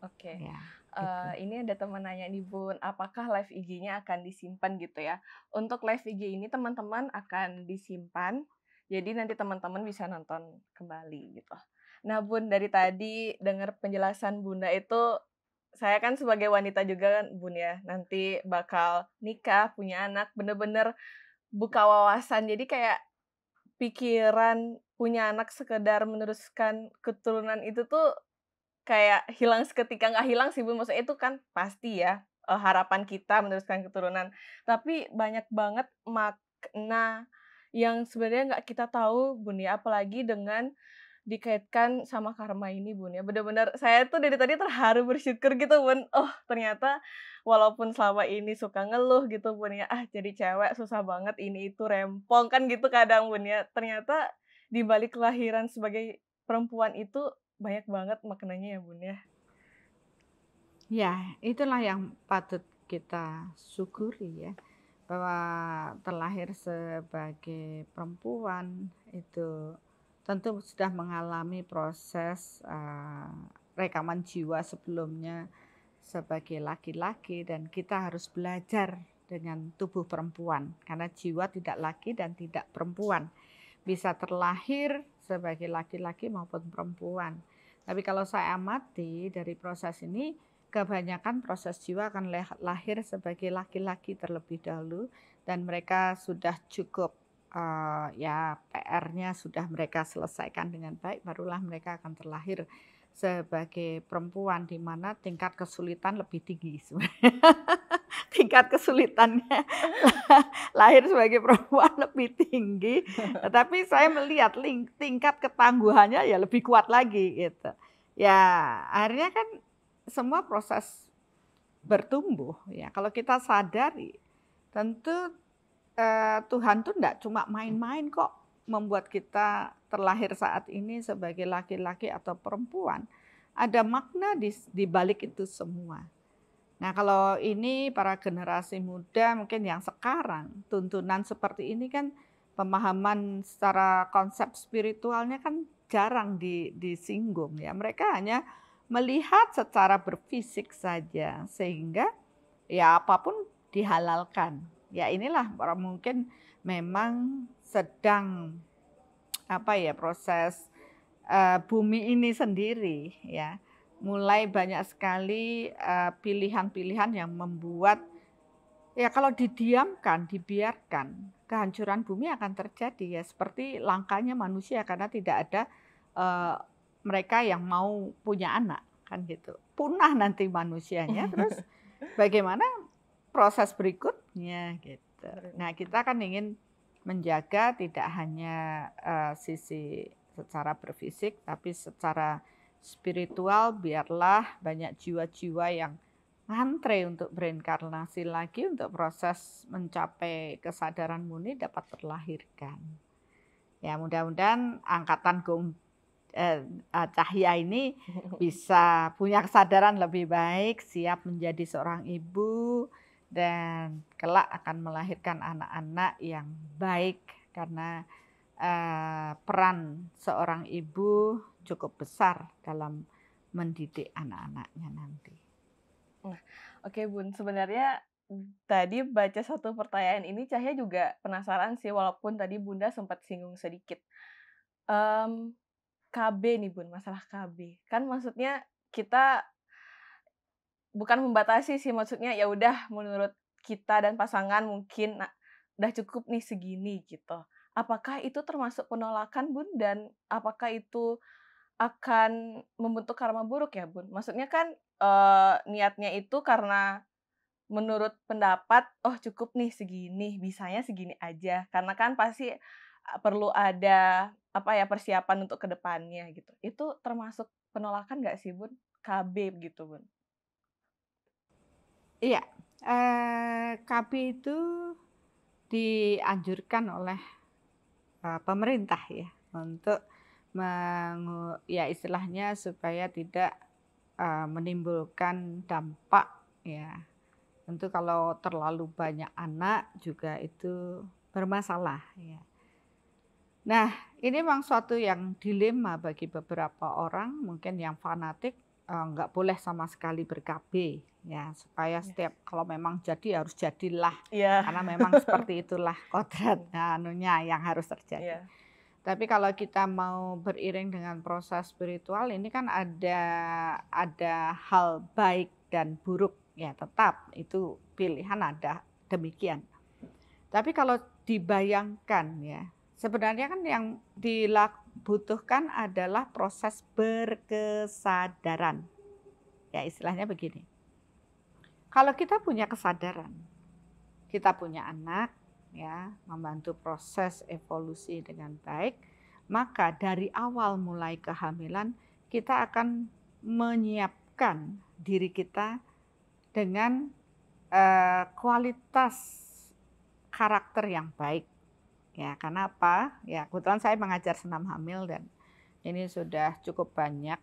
[SPEAKER 1] oke.
[SPEAKER 2] Ya, gitu.
[SPEAKER 1] Ini ada teman nanya nih Bun, apakah live IG-nya akan disimpan gitu ya? Untuk live IG ini teman-teman akan disimpan, jadi nanti teman-teman bisa nonton kembali gitu. Nah Bun, dari tadi dengar penjelasan Bunda itu, saya kan sebagai wanita juga kan Bun ya, nanti bakal nikah, punya anak, bener-bener buka wawasan. Jadi kayak pikiran punya anak sekedar meneruskan keturunan itu tuh kayak hilang seketika, nggak hilang sih, Bun, maksudnya itu kan pasti ya, harapan kita meneruskan keturunan. Tapi banyak banget makna yang sebenarnya nggak kita tahu, Bun, ya, apalagi dengan dikaitkan sama karma ini, Bun, ya. Bener-bener saya tuh dari tadi terharu bersyukur gitu, Bun. Oh, ternyata walaupun selama ini suka ngeluh gitu, Bun, ya, "Ah, jadi cewek susah banget, ini itu rempong," kan gitu kadang, Bun, ya. Ternyata di balik kelahiran sebagai perempuan itu banyak banget maknanya ya, Bun, ya.
[SPEAKER 2] Ya, itulah yang patut kita syukuri ya, bahwa terlahir sebagai perempuan itu tentu sudah mengalami proses, rekaman jiwa sebelumnya sebagai laki-laki dan kita harus belajar dengan tubuh perempuan karena jiwa tidak laki dan tidak perempuan, bisa terlahir sebagai laki-laki maupun perempuan. Tapi kalau saya amati dari proses ini, kebanyakan proses jiwa akan lahir sebagai laki-laki terlebih dahulu dan mereka sudah cukup, ya PR-nya sudah mereka selesaikan dengan baik, barulah mereka akan terlahir sebagai perempuan di mana tingkat kesulitan lebih tinggi sebenarnya. Tingkat kesulitannya lahir sebagai perempuan lebih tinggi, tetapi saya melihat tingkat ketangguhannya ya lebih kuat lagi gitu. Ya akhirnya kan semua proses bertumbuh ya, kalau kita sadari tentu, Tuhan tuh enggak cuma main-main kok membuat kita terlahir saat ini sebagai laki-laki atau perempuan. Ada makna di balik itu semua. Nah, kalau ini para generasi muda mungkin yang sekarang tuntunan seperti ini kan pemahaman secara konsep spiritualnya kan jarang disinggung ya. Mereka hanya melihat secara berfisik saja sehingga ya apapun dihalalkan. Ya inilah orang mungkin memang sedang apa ya proses bumi ini sendiri ya, mulai banyak sekali, pilihan-pilihan yang membuat ya kalau didiamkan, dibiarkan, kehancuran bumi akan terjadi ya seperti langkanya manusia karena tidak ada, eee, mereka yang mau punya anak, kan gitu. Punah nanti manusianya, terus bagaimana proses berikutnya gitu. Nah, kita kan ingin menjaga tidak hanya, sisi secara berfisik, tapi secara spiritual biarlah banyak jiwa-jiwa yang ngantre untuk berinkarnasi lagi untuk proses mencapai kesadaran murni dapat terlahirkan. Ya mudah-mudahan angkatan Cahya ini bisa punya kesadaran lebih baik, siap menjadi seorang ibu, dan kelak akan melahirkan anak-anak yang baik karena peran seorang ibu cukup besar dalam mendidik anak-anaknya nanti.
[SPEAKER 1] Nah, oke Bun, sebenarnya tadi baca satu pertanyaan ini Cahya juga penasaran sih walaupun tadi Bunda sempat singgung sedikit. Mmm, KB nih Bun, masalah KB. Kan maksudnya kita bukan membatasi sih, maksudnya ya udah menurut kita dan pasangan mungkin udah cukup nih segini gitu. Apakah itu termasuk penolakan Bun? Dan apakah itu akan membentuk karma buruk ya Bun? Maksudnya kan, niatnya itu karena menurut pendapat, "Oh cukup nih segini, bisanya segini aja." Karena kan pasti, perlu ada, apa ya, persiapan untuk ke depannya gitu. Itu termasuk penolakan nggak sih Bun? KB gitu Bun?
[SPEAKER 2] Iya, KB itu dianjurkan oleh, pemerintah ya untuk ya istilahnya supaya tidak, menimbulkan dampak ya. Tentu kalau terlalu banyak anak juga itu bermasalah ya. Nah, ini memang suatu yang dilema bagi beberapa orang mungkin yang fanatik, nggak boleh sama sekali ber-KB ya, supaya
[SPEAKER 1] Iya.
[SPEAKER 2] setiap kalau memang jadi harus jadilah,
[SPEAKER 1] Iya.
[SPEAKER 2] karena memang seperti itulah kodrat anunya yang harus terjadi.
[SPEAKER 1] Iya.
[SPEAKER 2] Tapi kalau kita mau beriring dengan proses spiritual ini kan ada hal baik dan buruk ya tetap itu pilihan ada demikian. Tapi kalau dibayangkan ya, sebenarnya kan yang butuhkan adalah proses berkesadaran. Ya istilahnya begini, kalau kita punya kesadaran, kita punya anak ya, membantu proses evolusi dengan baik, maka dari awal mulai kehamilan kita akan menyiapkan diri kita dengan, kualitas karakter yang baik. Ya, karena apa? Ya, kebetulan saya mengajar senam hamil dan ini sudah cukup banyak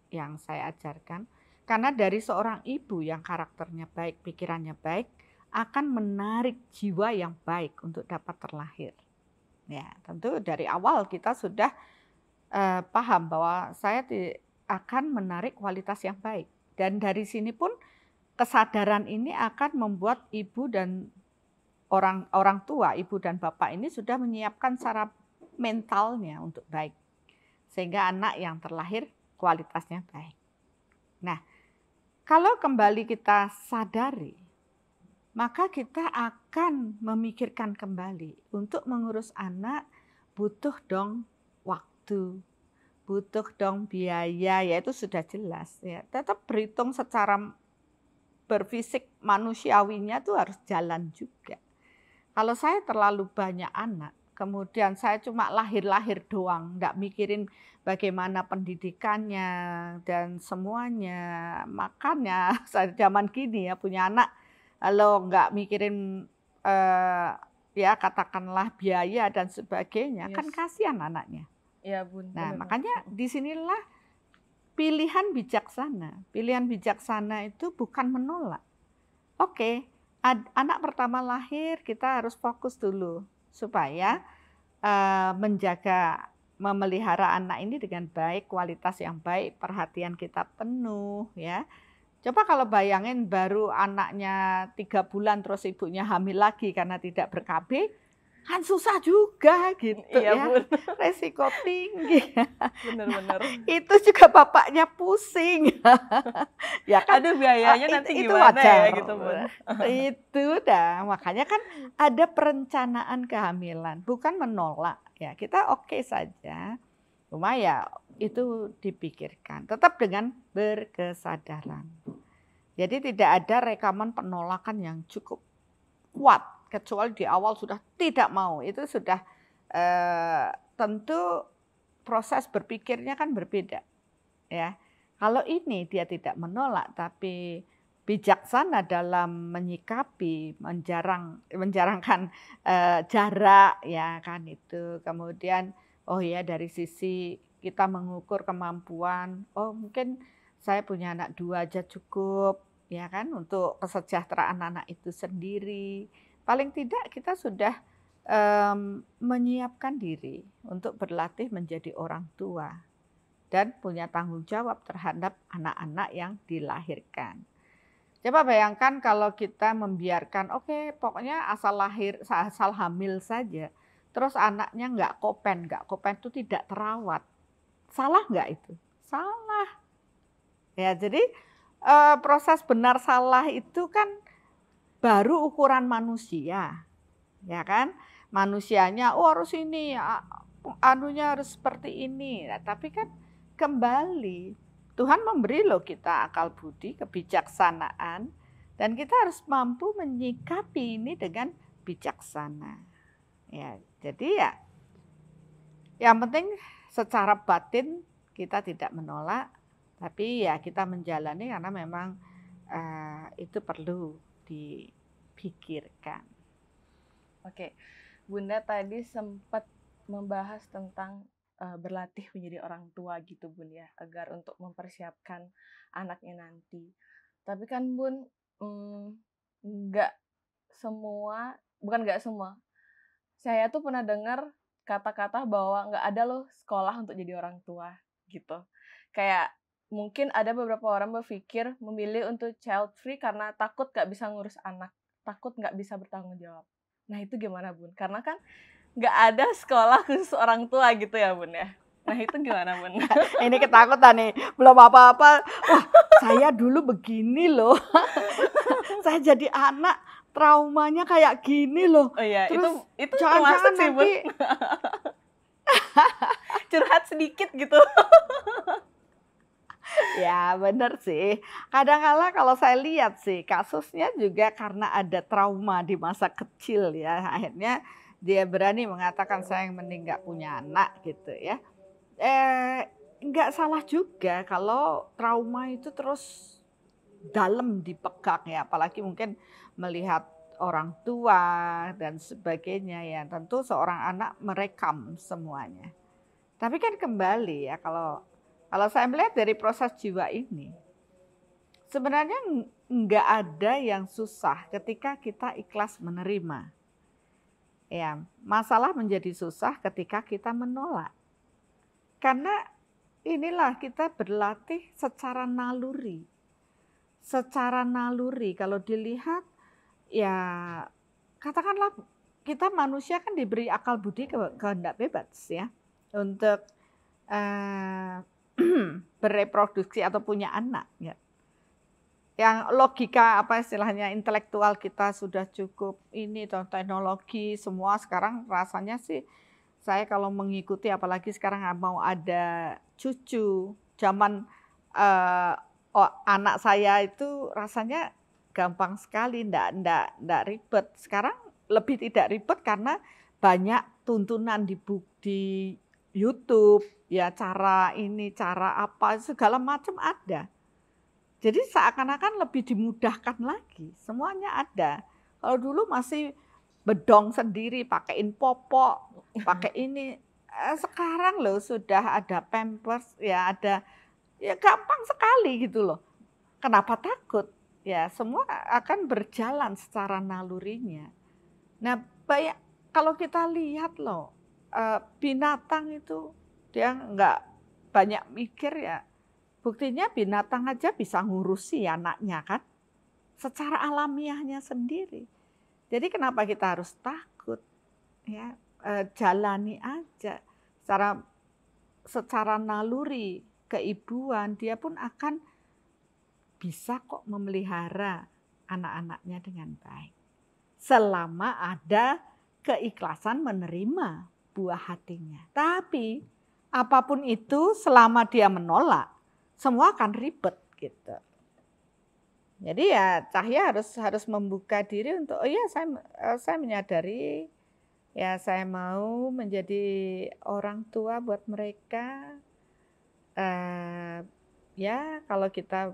[SPEAKER 2] yang saya ajarkan. Karena dari seorang ibu yang karakternya baik, pikirannya baik, akan menarik jiwa yang baik untuk dapat terlahir. Ya, tentu dari awal kita sudah paham bahwa saya akan menarik kualitas yang baik. Dan dari sini pun kesadaran ini akan membuat ibu dan orang tua, ibu dan bapak ini sudah menyiapkan secara mentalnya untuk baik. Sehingga anak yang terlahir kualitasnya baik. Nah, kalau kembali kita sadari, maka kita akan memikirkan kembali untuk mengurus anak butuh dong waktu, butuh dong biaya, ya itu sudah jelas ya. Tetap berhitung secara berfisik manusiawinya tuh harus jalan juga. Kalau saya terlalu banyak anak, kemudian saya cuma lahir-lahir doang, nggak mikirin bagaimana pendidikannya dan semuanya. Makanya saya zaman gini ya punya anak, kalau nggak mikirin, ya katakanlah biaya dan sebagainya, kan
[SPEAKER 1] Yes.
[SPEAKER 2] kasihan anaknya.
[SPEAKER 1] Iya Bun,
[SPEAKER 2] Nah
[SPEAKER 1] bener banget.
[SPEAKER 2] makanya disinilah pilihan bijaksana. Pilihan bijaksana itu bukan menolak. Oke, anak pertama lahir kita harus fokus dulu supaya menjaga, memelihara anak ini dengan baik, kualitas yang baik, perhatian kita penuh ya. Coba kalau bayangin baru anaknya 3 bulan terus ibunya hamil lagi karena tidak ber-KB, kan susah juga gitu
[SPEAKER 1] Iya,
[SPEAKER 2] ya,
[SPEAKER 1] Bun.
[SPEAKER 2] resiko tinggi.
[SPEAKER 1] Bener-bener.
[SPEAKER 2] Itu juga bapaknya pusing. Ya kan,
[SPEAKER 1] Aduh, biayanya nanti
[SPEAKER 2] itu
[SPEAKER 1] gimana ya
[SPEAKER 2] wajar.
[SPEAKER 1] gitu, Bun.
[SPEAKER 2] Itu dah, makanya kan ada perencanaan kehamilan, bukan menolak ya. Kita oke saja, cuma ya itu dipikirkan, tetap dengan berkesadaran. Jadi tidak ada rekaman penolakan yang cukup kuat, kecuali di awal sudah tidak mau, itu sudah tentu proses berpikirnya kan berbeda ya. Kalau ini dia tidak menolak tapi bijaksana dalam menyikapi, menjarangkan jarak ya kan itu. Kemudian oh ya dari sisi kita mengukur kemampuan, oh mungkin saya punya anak 2 aja cukup ya kan untuk kesejahteraan anak itu sendiri. Paling tidak kita sudah menyiapkan diri untuk berlatih menjadi orang tua dan punya tanggung jawab terhadap anak-anak yang dilahirkan. Coba bayangkan kalau kita membiarkan, oke pokoknya asal lahir, asal hamil saja, terus anaknya nggak kopen itu tidak terawat. Salah nggak itu? Salah. Ya jadi proses benar salah itu kan baru ukuran manusia, ya kan? Manusianya, oh harus ini, anunya harus seperti ini. Nah, tapi kan kembali Tuhan memberi loh kita akal budi, kebijaksanaan, dan kita harus mampu menyikapi ini dengan bijaksana. Ya, jadi ya, yang penting secara batin kita tidak menolak, tapi ya kita menjalani karena memang itu perlu dipikirkan.
[SPEAKER 1] Oke, Bunda tadi sempat membahas tentang berlatih menjadi orang tua gitu, Bun ya, agar untuk mempersiapkan anaknya nanti. Tapi kan Bun, nggak semua, bukan nggak semua, saya tuh pernah dengar kata-kata bahwa nggak ada loh sekolah untuk jadi orang tua gitu. Kayak mungkin ada beberapa orang berpikir memilih untuk child free karena takut nggak bisa ngurus anak, takut nggak bisa bertanggung jawab. Nah itu gimana Bun? Karena kan nggak ada sekolah khusus orang tua gitu ya Bun ya. Nah itu gimana Bun?
[SPEAKER 2] Ini ketakutan nih, belum apa-apa. Wah, saya dulu begini loh. Saya jadi anak traumanya kayak gini loh.
[SPEAKER 1] Oh iya,
[SPEAKER 2] Terus
[SPEAKER 1] itu
[SPEAKER 2] jangan-jangan
[SPEAKER 1] termasuk sih Bun.
[SPEAKER 2] nanti
[SPEAKER 1] Curhat sedikit gitu.
[SPEAKER 2] ya bener sih. Kadang-kala kalau saya lihat sih kasusnya juga karena ada trauma di masa kecil ya. Akhirnya dia berani mengatakan saya yang mending nggak punya anak gitu ya. Nggak salah juga kalau trauma itu terus dalam dipegang ya, apalagi mungkin melihat orang tua dan sebagainya ya. Tentu seorang anak merekam semuanya. Tapi kan kembali ya kalau saya melihat dari proses jiwa ini, sebenarnya nggak ada yang susah ketika kita ikhlas menerima. Ya, masalah menjadi susah ketika kita menolak. Karena inilah kita berlatih secara naluri. Secara naluri kalau dilihat ya katakanlah kita manusia kan diberi akal budi kehendak bebas ya untuk bereproduksi atau punya anak ya. Yang logika apa istilahnya intelektual kita sudah cukup ini teknologi semua sekarang rasanya sih saya kalau mengikuti apalagi sekarang mau ada cucu zaman anak saya itu rasanya gampang sekali ndak ribet. Sekarang lebih tidak ribet karena banyak tuntunan di YouTube ya cara ini cara apa segala macam ada. Jadi seakan-akan lebih dimudahkan lagi, semuanya ada. Kalau dulu masih bedong sendiri, pakaiin popok, pakai ini. Sekarang loh sudah ada Pampers, ya ada, ya gampang sekali gitu loh. Kenapa takut? ya semua akan berjalan secara nalurinya. Nah, kalau kita lihat loh, binatang itu dia nggak banyak mikir ya. Buktinya binatang aja bisa ngurusi anaknya kan, secara alamiahnya sendiri. Jadi kenapa kita harus takut? Ya, jalani aja secara naluri keibuan dia pun akan bisa kok memelihara anak-anaknya dengan baik. Selama ada keikhlasan menerima buah hatinya. Tapi apapun itu selama dia menolak, semua akan ribet gitu. Jadi ya Cahya harus membuka diri untuk oh ya saya menyadari ya saya mau menjadi orang tua buat mereka. Ya kalau kita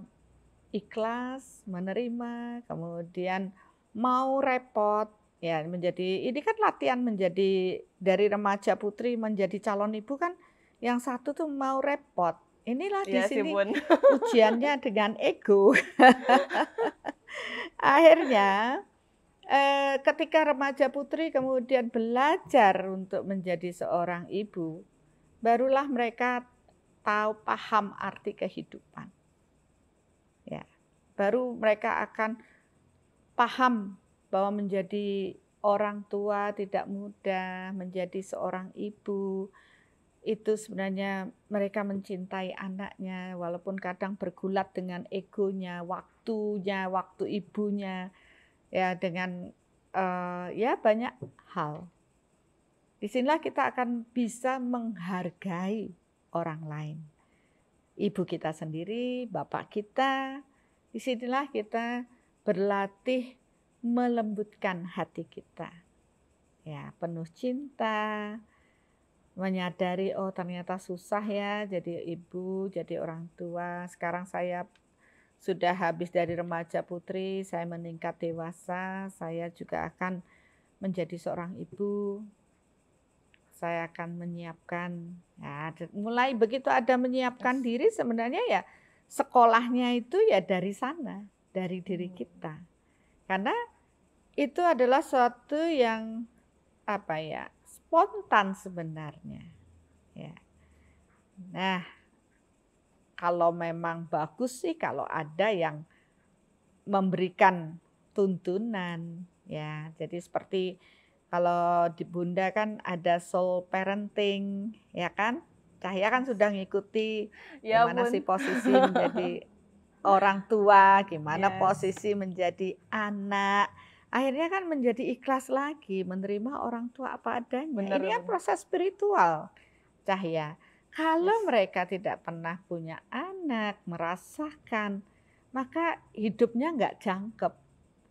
[SPEAKER 2] ikhlas menerima, kemudian mau repot, ya menjadi ini kan latihan menjadi dari remaja putri menjadi calon ibu kan, yang satu tuh mau repot. Inilah di
[SPEAKER 1] Iya sih
[SPEAKER 2] sini
[SPEAKER 1] Bun.
[SPEAKER 2] ujiannya dengan ego. Akhirnya ketika remaja putri kemudian belajar untuk menjadi seorang ibu, barulah mereka tahu paham arti kehidupan. Ya, baru mereka akan paham bahwa menjadi orang tua tidak mudah, menjadi seorang ibu itu sebenarnya mereka mencintai anaknya walaupun kadang bergulat dengan egonya, waktu ibunya, ya dengan ya banyak hal. Disinilah kita akan bisa menghargai orang lain. Ibu kita sendiri, bapak kita, disinilah kita berlatih melembutkan hati kita. Ya, penuh cinta, menyadari oh ternyata susah ya jadi ibu, jadi orang tua. Sekarang saya sudah habis dari remaja putri, saya meningkat dewasa, saya juga akan menjadi seorang ibu. Saya akan menyiapkan, ya, mulai begitu ada menyiapkan diri sebenarnya ya sekolahnya itu ya dari sana, dari diri kita. Karena itu adalah suatu yang apa ya, spontan sebenarnya. Ya. Nah, kalau memang bagus sih kalau ada yang memberikan tuntunan, ya. Jadi seperti kalau di Bunda kan ada soul parenting, ya kan? Cahya kan sudah ngikuti
[SPEAKER 1] Ya
[SPEAKER 2] gimana sih
[SPEAKER 1] Bun.
[SPEAKER 2] posisi menjadi orang tua, gimana
[SPEAKER 1] Yes.
[SPEAKER 2] posisi menjadi anak. Akhirnya kan menjadi ikhlas lagi, menerima orang tua apa adanya.
[SPEAKER 1] Bener,
[SPEAKER 2] Ini kan
[SPEAKER 1] bener.
[SPEAKER 2] proses spiritual, Cahya. Kalau
[SPEAKER 1] Yes.
[SPEAKER 2] mereka tidak pernah punya anak, merasakan, maka hidupnya nggak jangkep,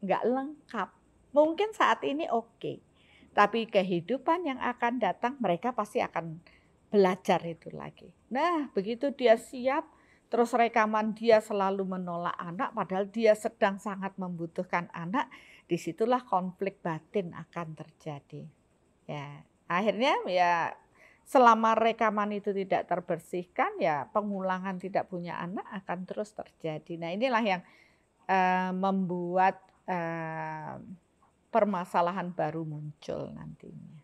[SPEAKER 2] nggak lengkap. Mungkin saat ini oke, tapi kehidupan yang akan datang mereka pasti akan belajar itu lagi. Nah, begitu dia siap, terus rekaman dia selalu menolak anak, padahal dia sedang sangat membutuhkan anak, disitulah konflik batin akan terjadi. Ya, akhirnya ya selama rekaman itu tidak terbersihkan, ya pengulangan tidak punya anak akan terus terjadi. Nah, inilah yang membuat permasalahan baru muncul nantinya.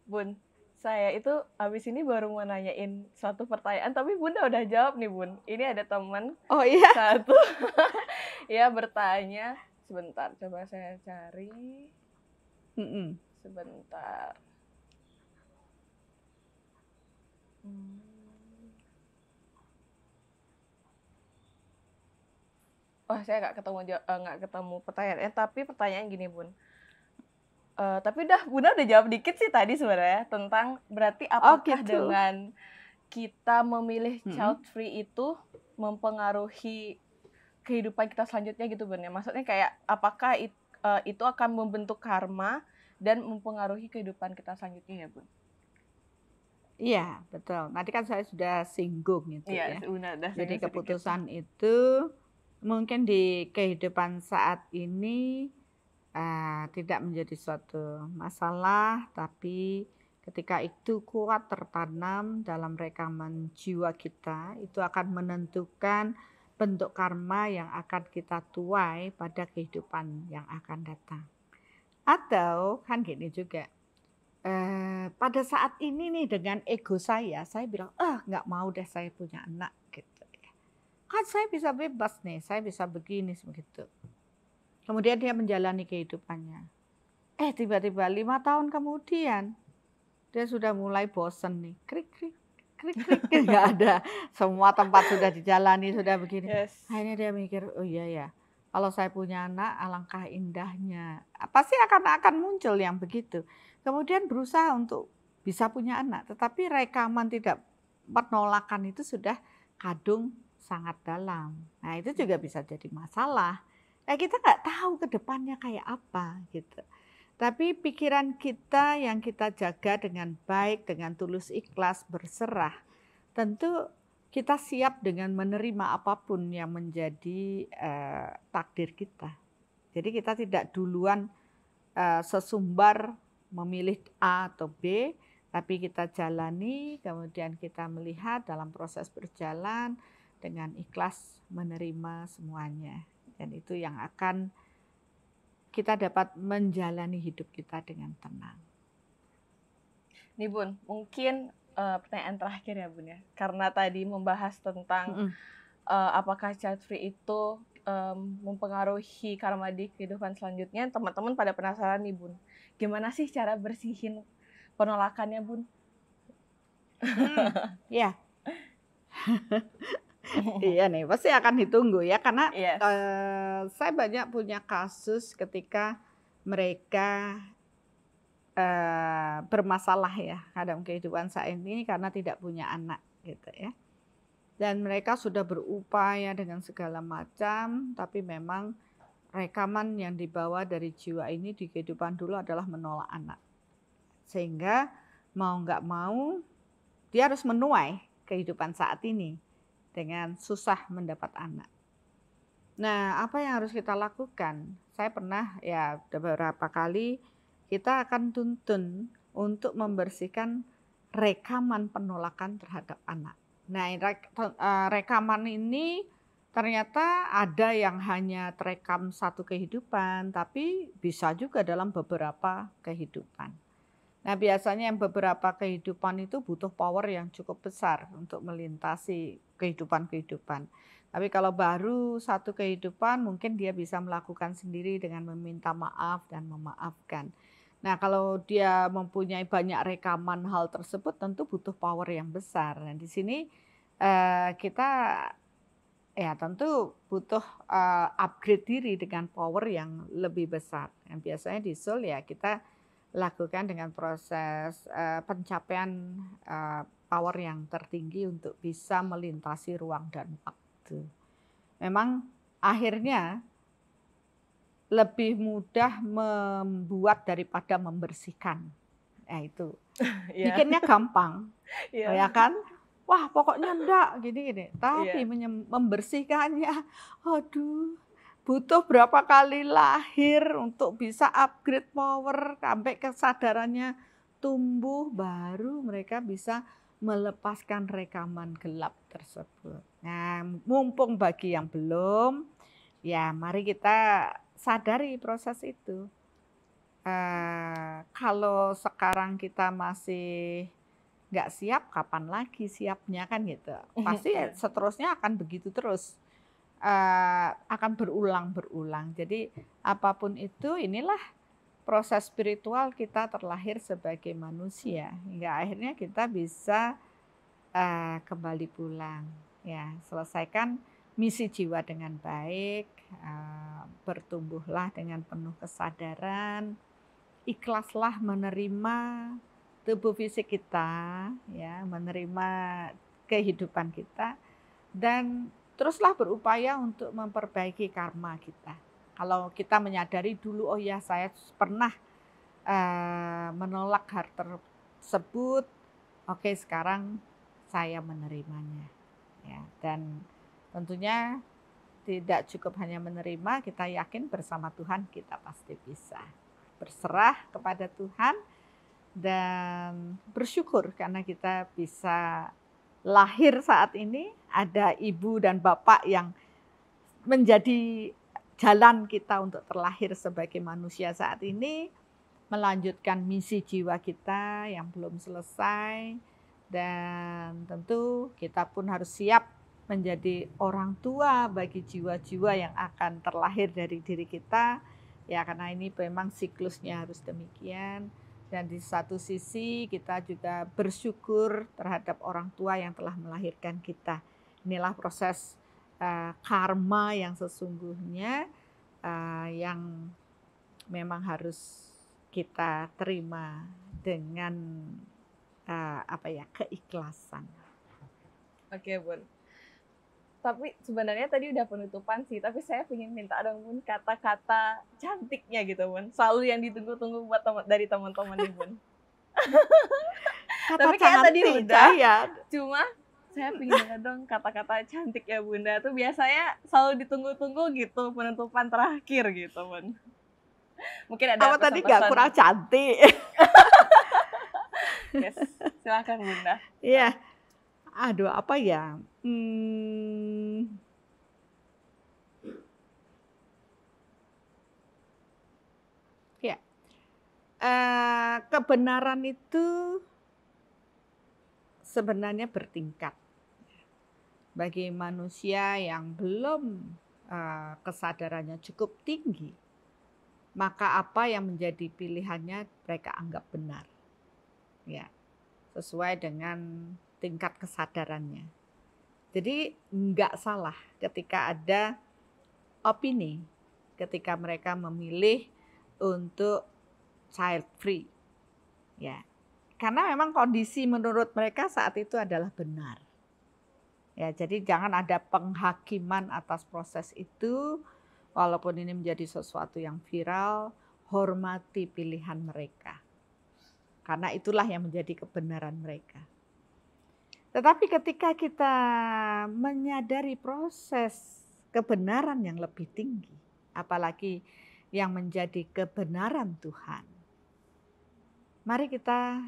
[SPEAKER 1] Bun, saya itu abis ini baru mau nanyain suatu pertanyaan, tapi Bunda udah jawab nih Bun. Ini ada teman
[SPEAKER 2] Oh iya?
[SPEAKER 1] satu ya bertanya. Sebentar, coba saya cari. Sebentar. Oh, saya nggak ketemu pertanyaannya, tapi pertanyaan gini Bun. Tapi Bunda udah jawab dikit sih tadi sebenarnya tentang berarti apakah
[SPEAKER 2] gitu.
[SPEAKER 1] dengan kita memilih child free itu mempengaruhi kehidupan kita selanjutnya gitu Bun ya. Maksudnya kayak apakah itu akan membentuk karma dan mempengaruhi kehidupan kita selanjutnya ya Bun?
[SPEAKER 2] Iya, betul. Tadi kan saya sudah singgung itu ya. Jadi keputusan itu mungkin di kehidupan saat ini tidak menjadi suatu masalah, tapi ketika itu kuat tertanam dalam rekaman jiwa kita, itu akan menentukan bentuk karma yang akan kita tuai pada kehidupan yang akan datang. Atau kan gini juga, pada saat ini nih dengan ego saya bilang, "Ah, nggak mau deh saya punya anak," gitu ya. Kan saya bisa bebas nih, saya bisa begini, begitu. Kemudian dia menjalani kehidupannya. Tiba-tiba 5 tahun kemudian, dia sudah mulai bosen nih, krik krik, krik krik, nggak ada, semua tempat sudah dijalani, sudah begini.
[SPEAKER 1] Yes.
[SPEAKER 2] Akhirnya dia mikir, "Oh iya ya, kalau saya punya anak alangkah indahnya." Pasti akan muncul yang begitu. Kemudian berusaha untuk bisa punya anak, tetapi rekaman tidak penolakan itu sudah kadung sangat dalam. Nah itu juga bisa jadi masalah. Nah kita nggak tahu ke depannya kayak apa gitu. Tapi pikiran kita yang kita jaga dengan baik, dengan tulus ikhlas, berserah, tentu kita siap dengan menerima apapun yang menjadi takdir kita. Jadi kita tidak duluan sesumbar memilih A atau B, tapi kita jalani, kemudian kita melihat dalam proses berjalan dengan ikhlas menerima semuanya. Dan itu yang akan kita dapat menjalani hidup kita dengan tenang.
[SPEAKER 1] Nih Bun, mungkin pertanyaan terakhir ya Bun ya. Karena tadi membahas tentang apakah child free itu mempengaruhi karma di kehidupan selanjutnya, teman-teman pada penasaran nih Bun. Gimana sih cara bersihin penolakannya Bun?
[SPEAKER 2] Iya. Iya nih, pasti akan ditunggu ya karena
[SPEAKER 1] Yes.
[SPEAKER 2] saya banyak punya kasus ketika mereka bermasalah ya dalam kehidupan saat ini karena tidak punya anak gitu ya. Dan mereka sudah berupaya dengan segala macam, tapi memang rekaman yang dibawa dari jiwa ini di kehidupan dulu adalah menolak anak. Sehingga mau nggak mau dia harus menuai kehidupan saat ini dengan susah mendapat anak. Nah, apa yang harus kita lakukan? Saya pernah ya beberapa kali kita akan tuntun untuk membersihkan rekaman penolakan terhadap anak. Nah, rekaman ini ternyata ada yang hanya terekam satu kehidupan, tapi bisa juga dalam beberapa kehidupan. Nah, biasanya yang beberapa kehidupan itu butuh power yang cukup besar untuk melintasi kehidupan-kehidupan. Tapi kalau baru satu kehidupan mungkin dia bisa melakukan sendiri dengan meminta maaf dan memaafkan. Nah, kalau dia mempunyai banyak rekaman hal tersebut tentu butuh power yang besar. Nah, di sini kita ya tentu butuh upgrade diri dengan power yang lebih besar. Yang biasanya di Soul ya kita lakukan dengan proses pencapaian power yang tertinggi untuk bisa melintasi ruang dan waktu. Memang akhirnya lebih mudah membuat daripada membersihkan. Itu bikinnya gampang, ya kan? Wah pokoknya enggak gini. Tapi membersihkannya, aduh. Butuh berapa kali lahir untuk bisa upgrade power sampai kesadarannya tumbuh baru mereka bisa melepaskan rekaman gelap tersebut. Nah, mumpung bagi yang belum, ya mari kita sadari proses itu. Kalau sekarang kita masih nggak siap, kapan lagi siapnya kan gitu. Pasti seterusnya akan begitu terus. Akan berulang. Jadi apapun itu inilah proses spiritual kita terlahir sebagai manusia hingga akhirnya kita bisa kembali pulang. Ya, selesaikan misi jiwa dengan baik, bertumbuhlah dengan penuh kesadaran, ikhlaslah menerima tubuh fisik kita, ya, menerima kehidupan kita dan teruslah berupaya untuk memperbaiki karma kita. Kalau kita menyadari dulu, oh ya saya pernah menolak hal tersebut, oke sekarang saya menerimanya. Ya, dan tentunya tidak cukup hanya menerima, kita yakin bersama Tuhan kita pasti bisa. Berserah kepada Tuhan dan bersyukur karena kita bisa lahir saat ini, ada ibu dan bapak yang menjadi jalan kita untuk terlahir sebagai manusia saat ini, melanjutkan misi jiwa kita yang belum selesai, dan tentu kita pun harus siap menjadi orang tua bagi jiwa-jiwa yang akan terlahir dari diri kita, ya, karena ini memang siklusnya harus demikian. Dan di satu sisi kita juga bersyukur terhadap orang tua yang telah melahirkan kita. Inilah proses karma yang sesungguhnya yang memang harus kita terima dengan keikhlasan.
[SPEAKER 1] Oke, Bun. Tapi sebenarnya tadi udah penutupan sih, tapi saya ingin minta dong, Bun, kata-kata cantiknya gitu, Bun. Selalu yang ditunggu-tunggu buat dari teman-teman nih, Bun. Tapi kayak tadi udah, cuma saya pengen dengar dong kata-kata cantik ya Bunda. Tuh biasanya selalu ditunggu-tunggu gitu, penutupan terakhir gitu, Bun. Mungkin ada
[SPEAKER 2] apa tadi nggak kurang cantik?
[SPEAKER 1] Yes, silakan Bunda.
[SPEAKER 2] Iya. Aduh, apa ya? Ya, kebenaran itu sebenarnya bertingkat. Bagi manusia yang belum kesadarannya cukup tinggi, maka apa yang menjadi pilihannya mereka anggap benar, ya, sesuai dengan tingkat kesadarannya. Jadi nggak salah ketika ada opini, ketika mereka memilih untuk child free, ya, karena memang kondisi menurut mereka saat itu adalah benar. Ya, jadi jangan ada penghakiman atas proses itu, walaupun ini menjadi sesuatu yang viral, hormati pilihan mereka. Karena itulah yang menjadi kebenaran mereka. Tetapi ketika kita menyadari proses kebenaran yang lebih tinggi, apalagi yang menjadi kebenaran Tuhan, mari kita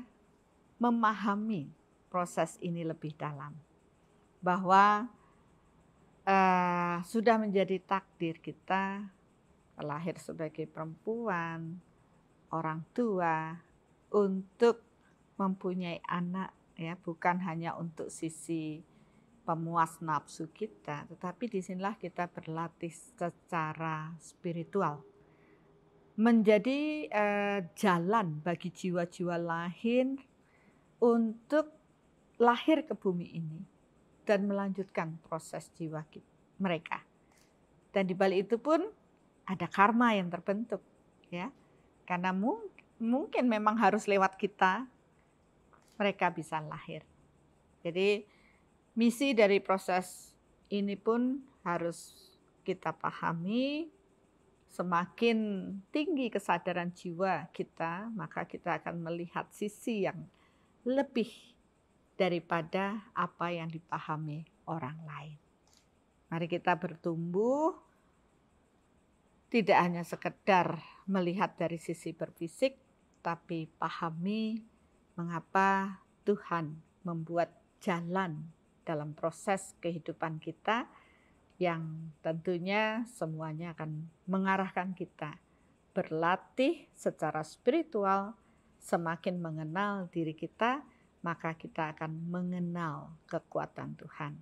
[SPEAKER 2] memahami proses ini lebih dalam. Bahwa sudah menjadi takdir kita lahir sebagai perempuan, orang tua, untuk mempunyai anak, ya, bukan hanya untuk sisi pemuas nafsu kita, tetapi disinilah kita berlatih secara spiritual, menjadi jalan bagi jiwa-jiwa lain untuk lahir ke bumi ini dan melanjutkan proses jiwa mereka. Dan di balik itu pun ada karma yang terbentuk, ya, karena mungkin memang harus lewat kita mereka bisa lahir. Jadi misi dari proses ini pun harus kita pahami. Semakin tinggi kesadaran jiwa kita, maka kita akan melihat sisi yang lebih daripada apa yang dipahami orang lain. Mari kita bertumbuh, tidak hanya sekedar melihat dari sisi berfisik, tapi pahami mengapa Tuhan membuat jalan dalam proses kehidupan kita yang tentunya semuanya akan mengarahkan kita berlatih secara spiritual. Semakin mengenal diri kita, maka kita akan mengenal kekuatan Tuhan.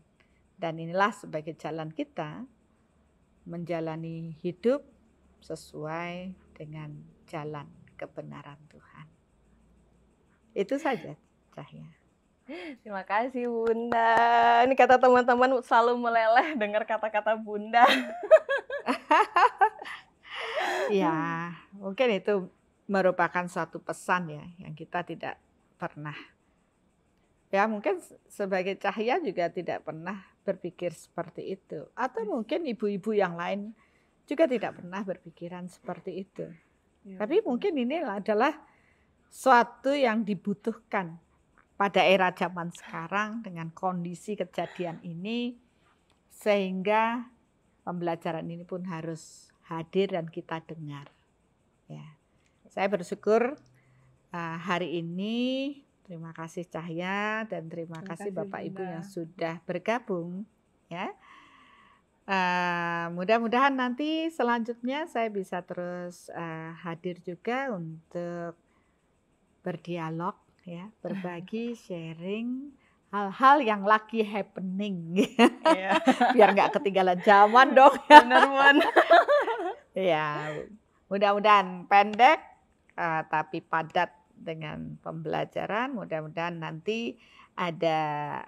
[SPEAKER 2] Dan inilah sebagai jalan kita menjalani hidup sesuai dengan jalan kebenaran Tuhan. Itu saja, Cahya.
[SPEAKER 1] Terima kasih Bunda. Ini kata teman-teman selalu meleleh dengar kata-kata Bunda.
[SPEAKER 2] Ya, mungkin itu merupakan suatu pesan ya yang kita tidak pernah. Ya, mungkin sebagai Cahya juga tidak pernah berpikir seperti itu. Atau mungkin ibu-ibu yang lain juga tidak pernah berpikiran seperti itu. Ya, tapi mungkin ini adalah suatu yang dibutuhkan pada era zaman sekarang dengan kondisi kejadian ini, sehingga pembelajaran ini pun harus hadir dan kita dengar. Ya, saya bersyukur hari ini, terima kasih Cahya dan terima kasih Bapak Ibu yang sudah bergabung. Ya, Mudah-mudahan nanti selanjutnya saya bisa terus, hadir juga untuk berdialog ya, berbagi, sharing hal-hal yang lagi happening
[SPEAKER 1] Iya,
[SPEAKER 2] biar nggak ketinggalan zaman dong.
[SPEAKER 1] bener Bun.
[SPEAKER 2] Ya, mudah-mudahan pendek, tapi padat dengan pembelajaran. Mudah-mudahan nanti ada,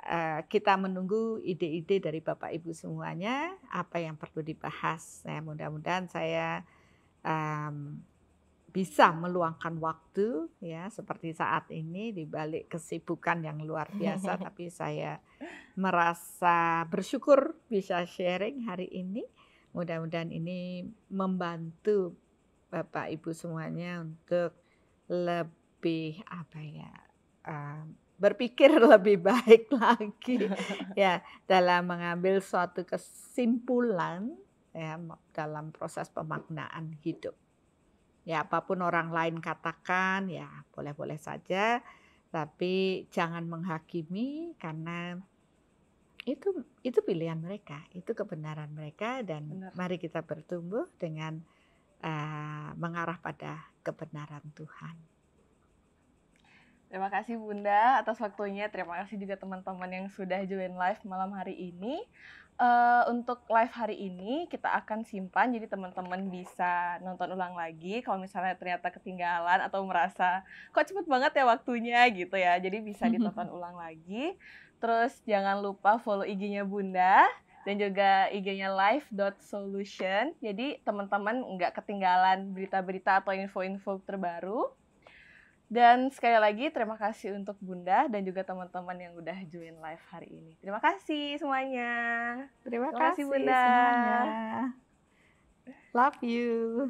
[SPEAKER 2] kita menunggu ide-ide dari Bapak Ibu semuanya, apa yang perlu dibahas. Nah, mudah-mudahan saya, mmm, bisa meluangkan waktu ya, seperti saat ini di balik kesibukan yang luar biasa, tapi saya merasa bersyukur bisa sharing hari ini. Mudah-mudahan ini membantu Bapak Ibu semuanya untuk lebih apa ya, berpikir lebih baik lagi ya dalam mengambil suatu kesimpulan ya dalam proses pemaknaan hidup. Ya apapun orang lain katakan ya boleh-boleh saja, tapi jangan menghakimi karena itu pilihan mereka, itu kebenaran mereka dan
[SPEAKER 1] Bener.
[SPEAKER 2] mari kita bertumbuh dengan, mengarah pada kebenaran Tuhan.
[SPEAKER 1] Terima kasih Bunda atas waktunya. Terima kasih juga teman-teman yang sudah join live malam hari ini. Untuk live hari ini kita akan simpan, jadi teman-teman bisa nonton ulang lagi. Kalau misalnya ternyata ketinggalan atau merasa kok cepet banget ya waktunya gitu ya, jadi bisa ditonton ulang lagi. Terus jangan lupa follow IG-nya Bunda dan juga IG-nya live.solution. Jadi teman-teman nggak ketinggalan berita-berita atau info-info terbaru. Dan sekali lagi terima kasih untuk Bunda dan juga teman-teman yang udah join live hari ini. Terima kasih semuanya.
[SPEAKER 2] Terima
[SPEAKER 1] Terima kasih
[SPEAKER 2] kasih
[SPEAKER 1] Bunda.
[SPEAKER 2] semuanya. Love you.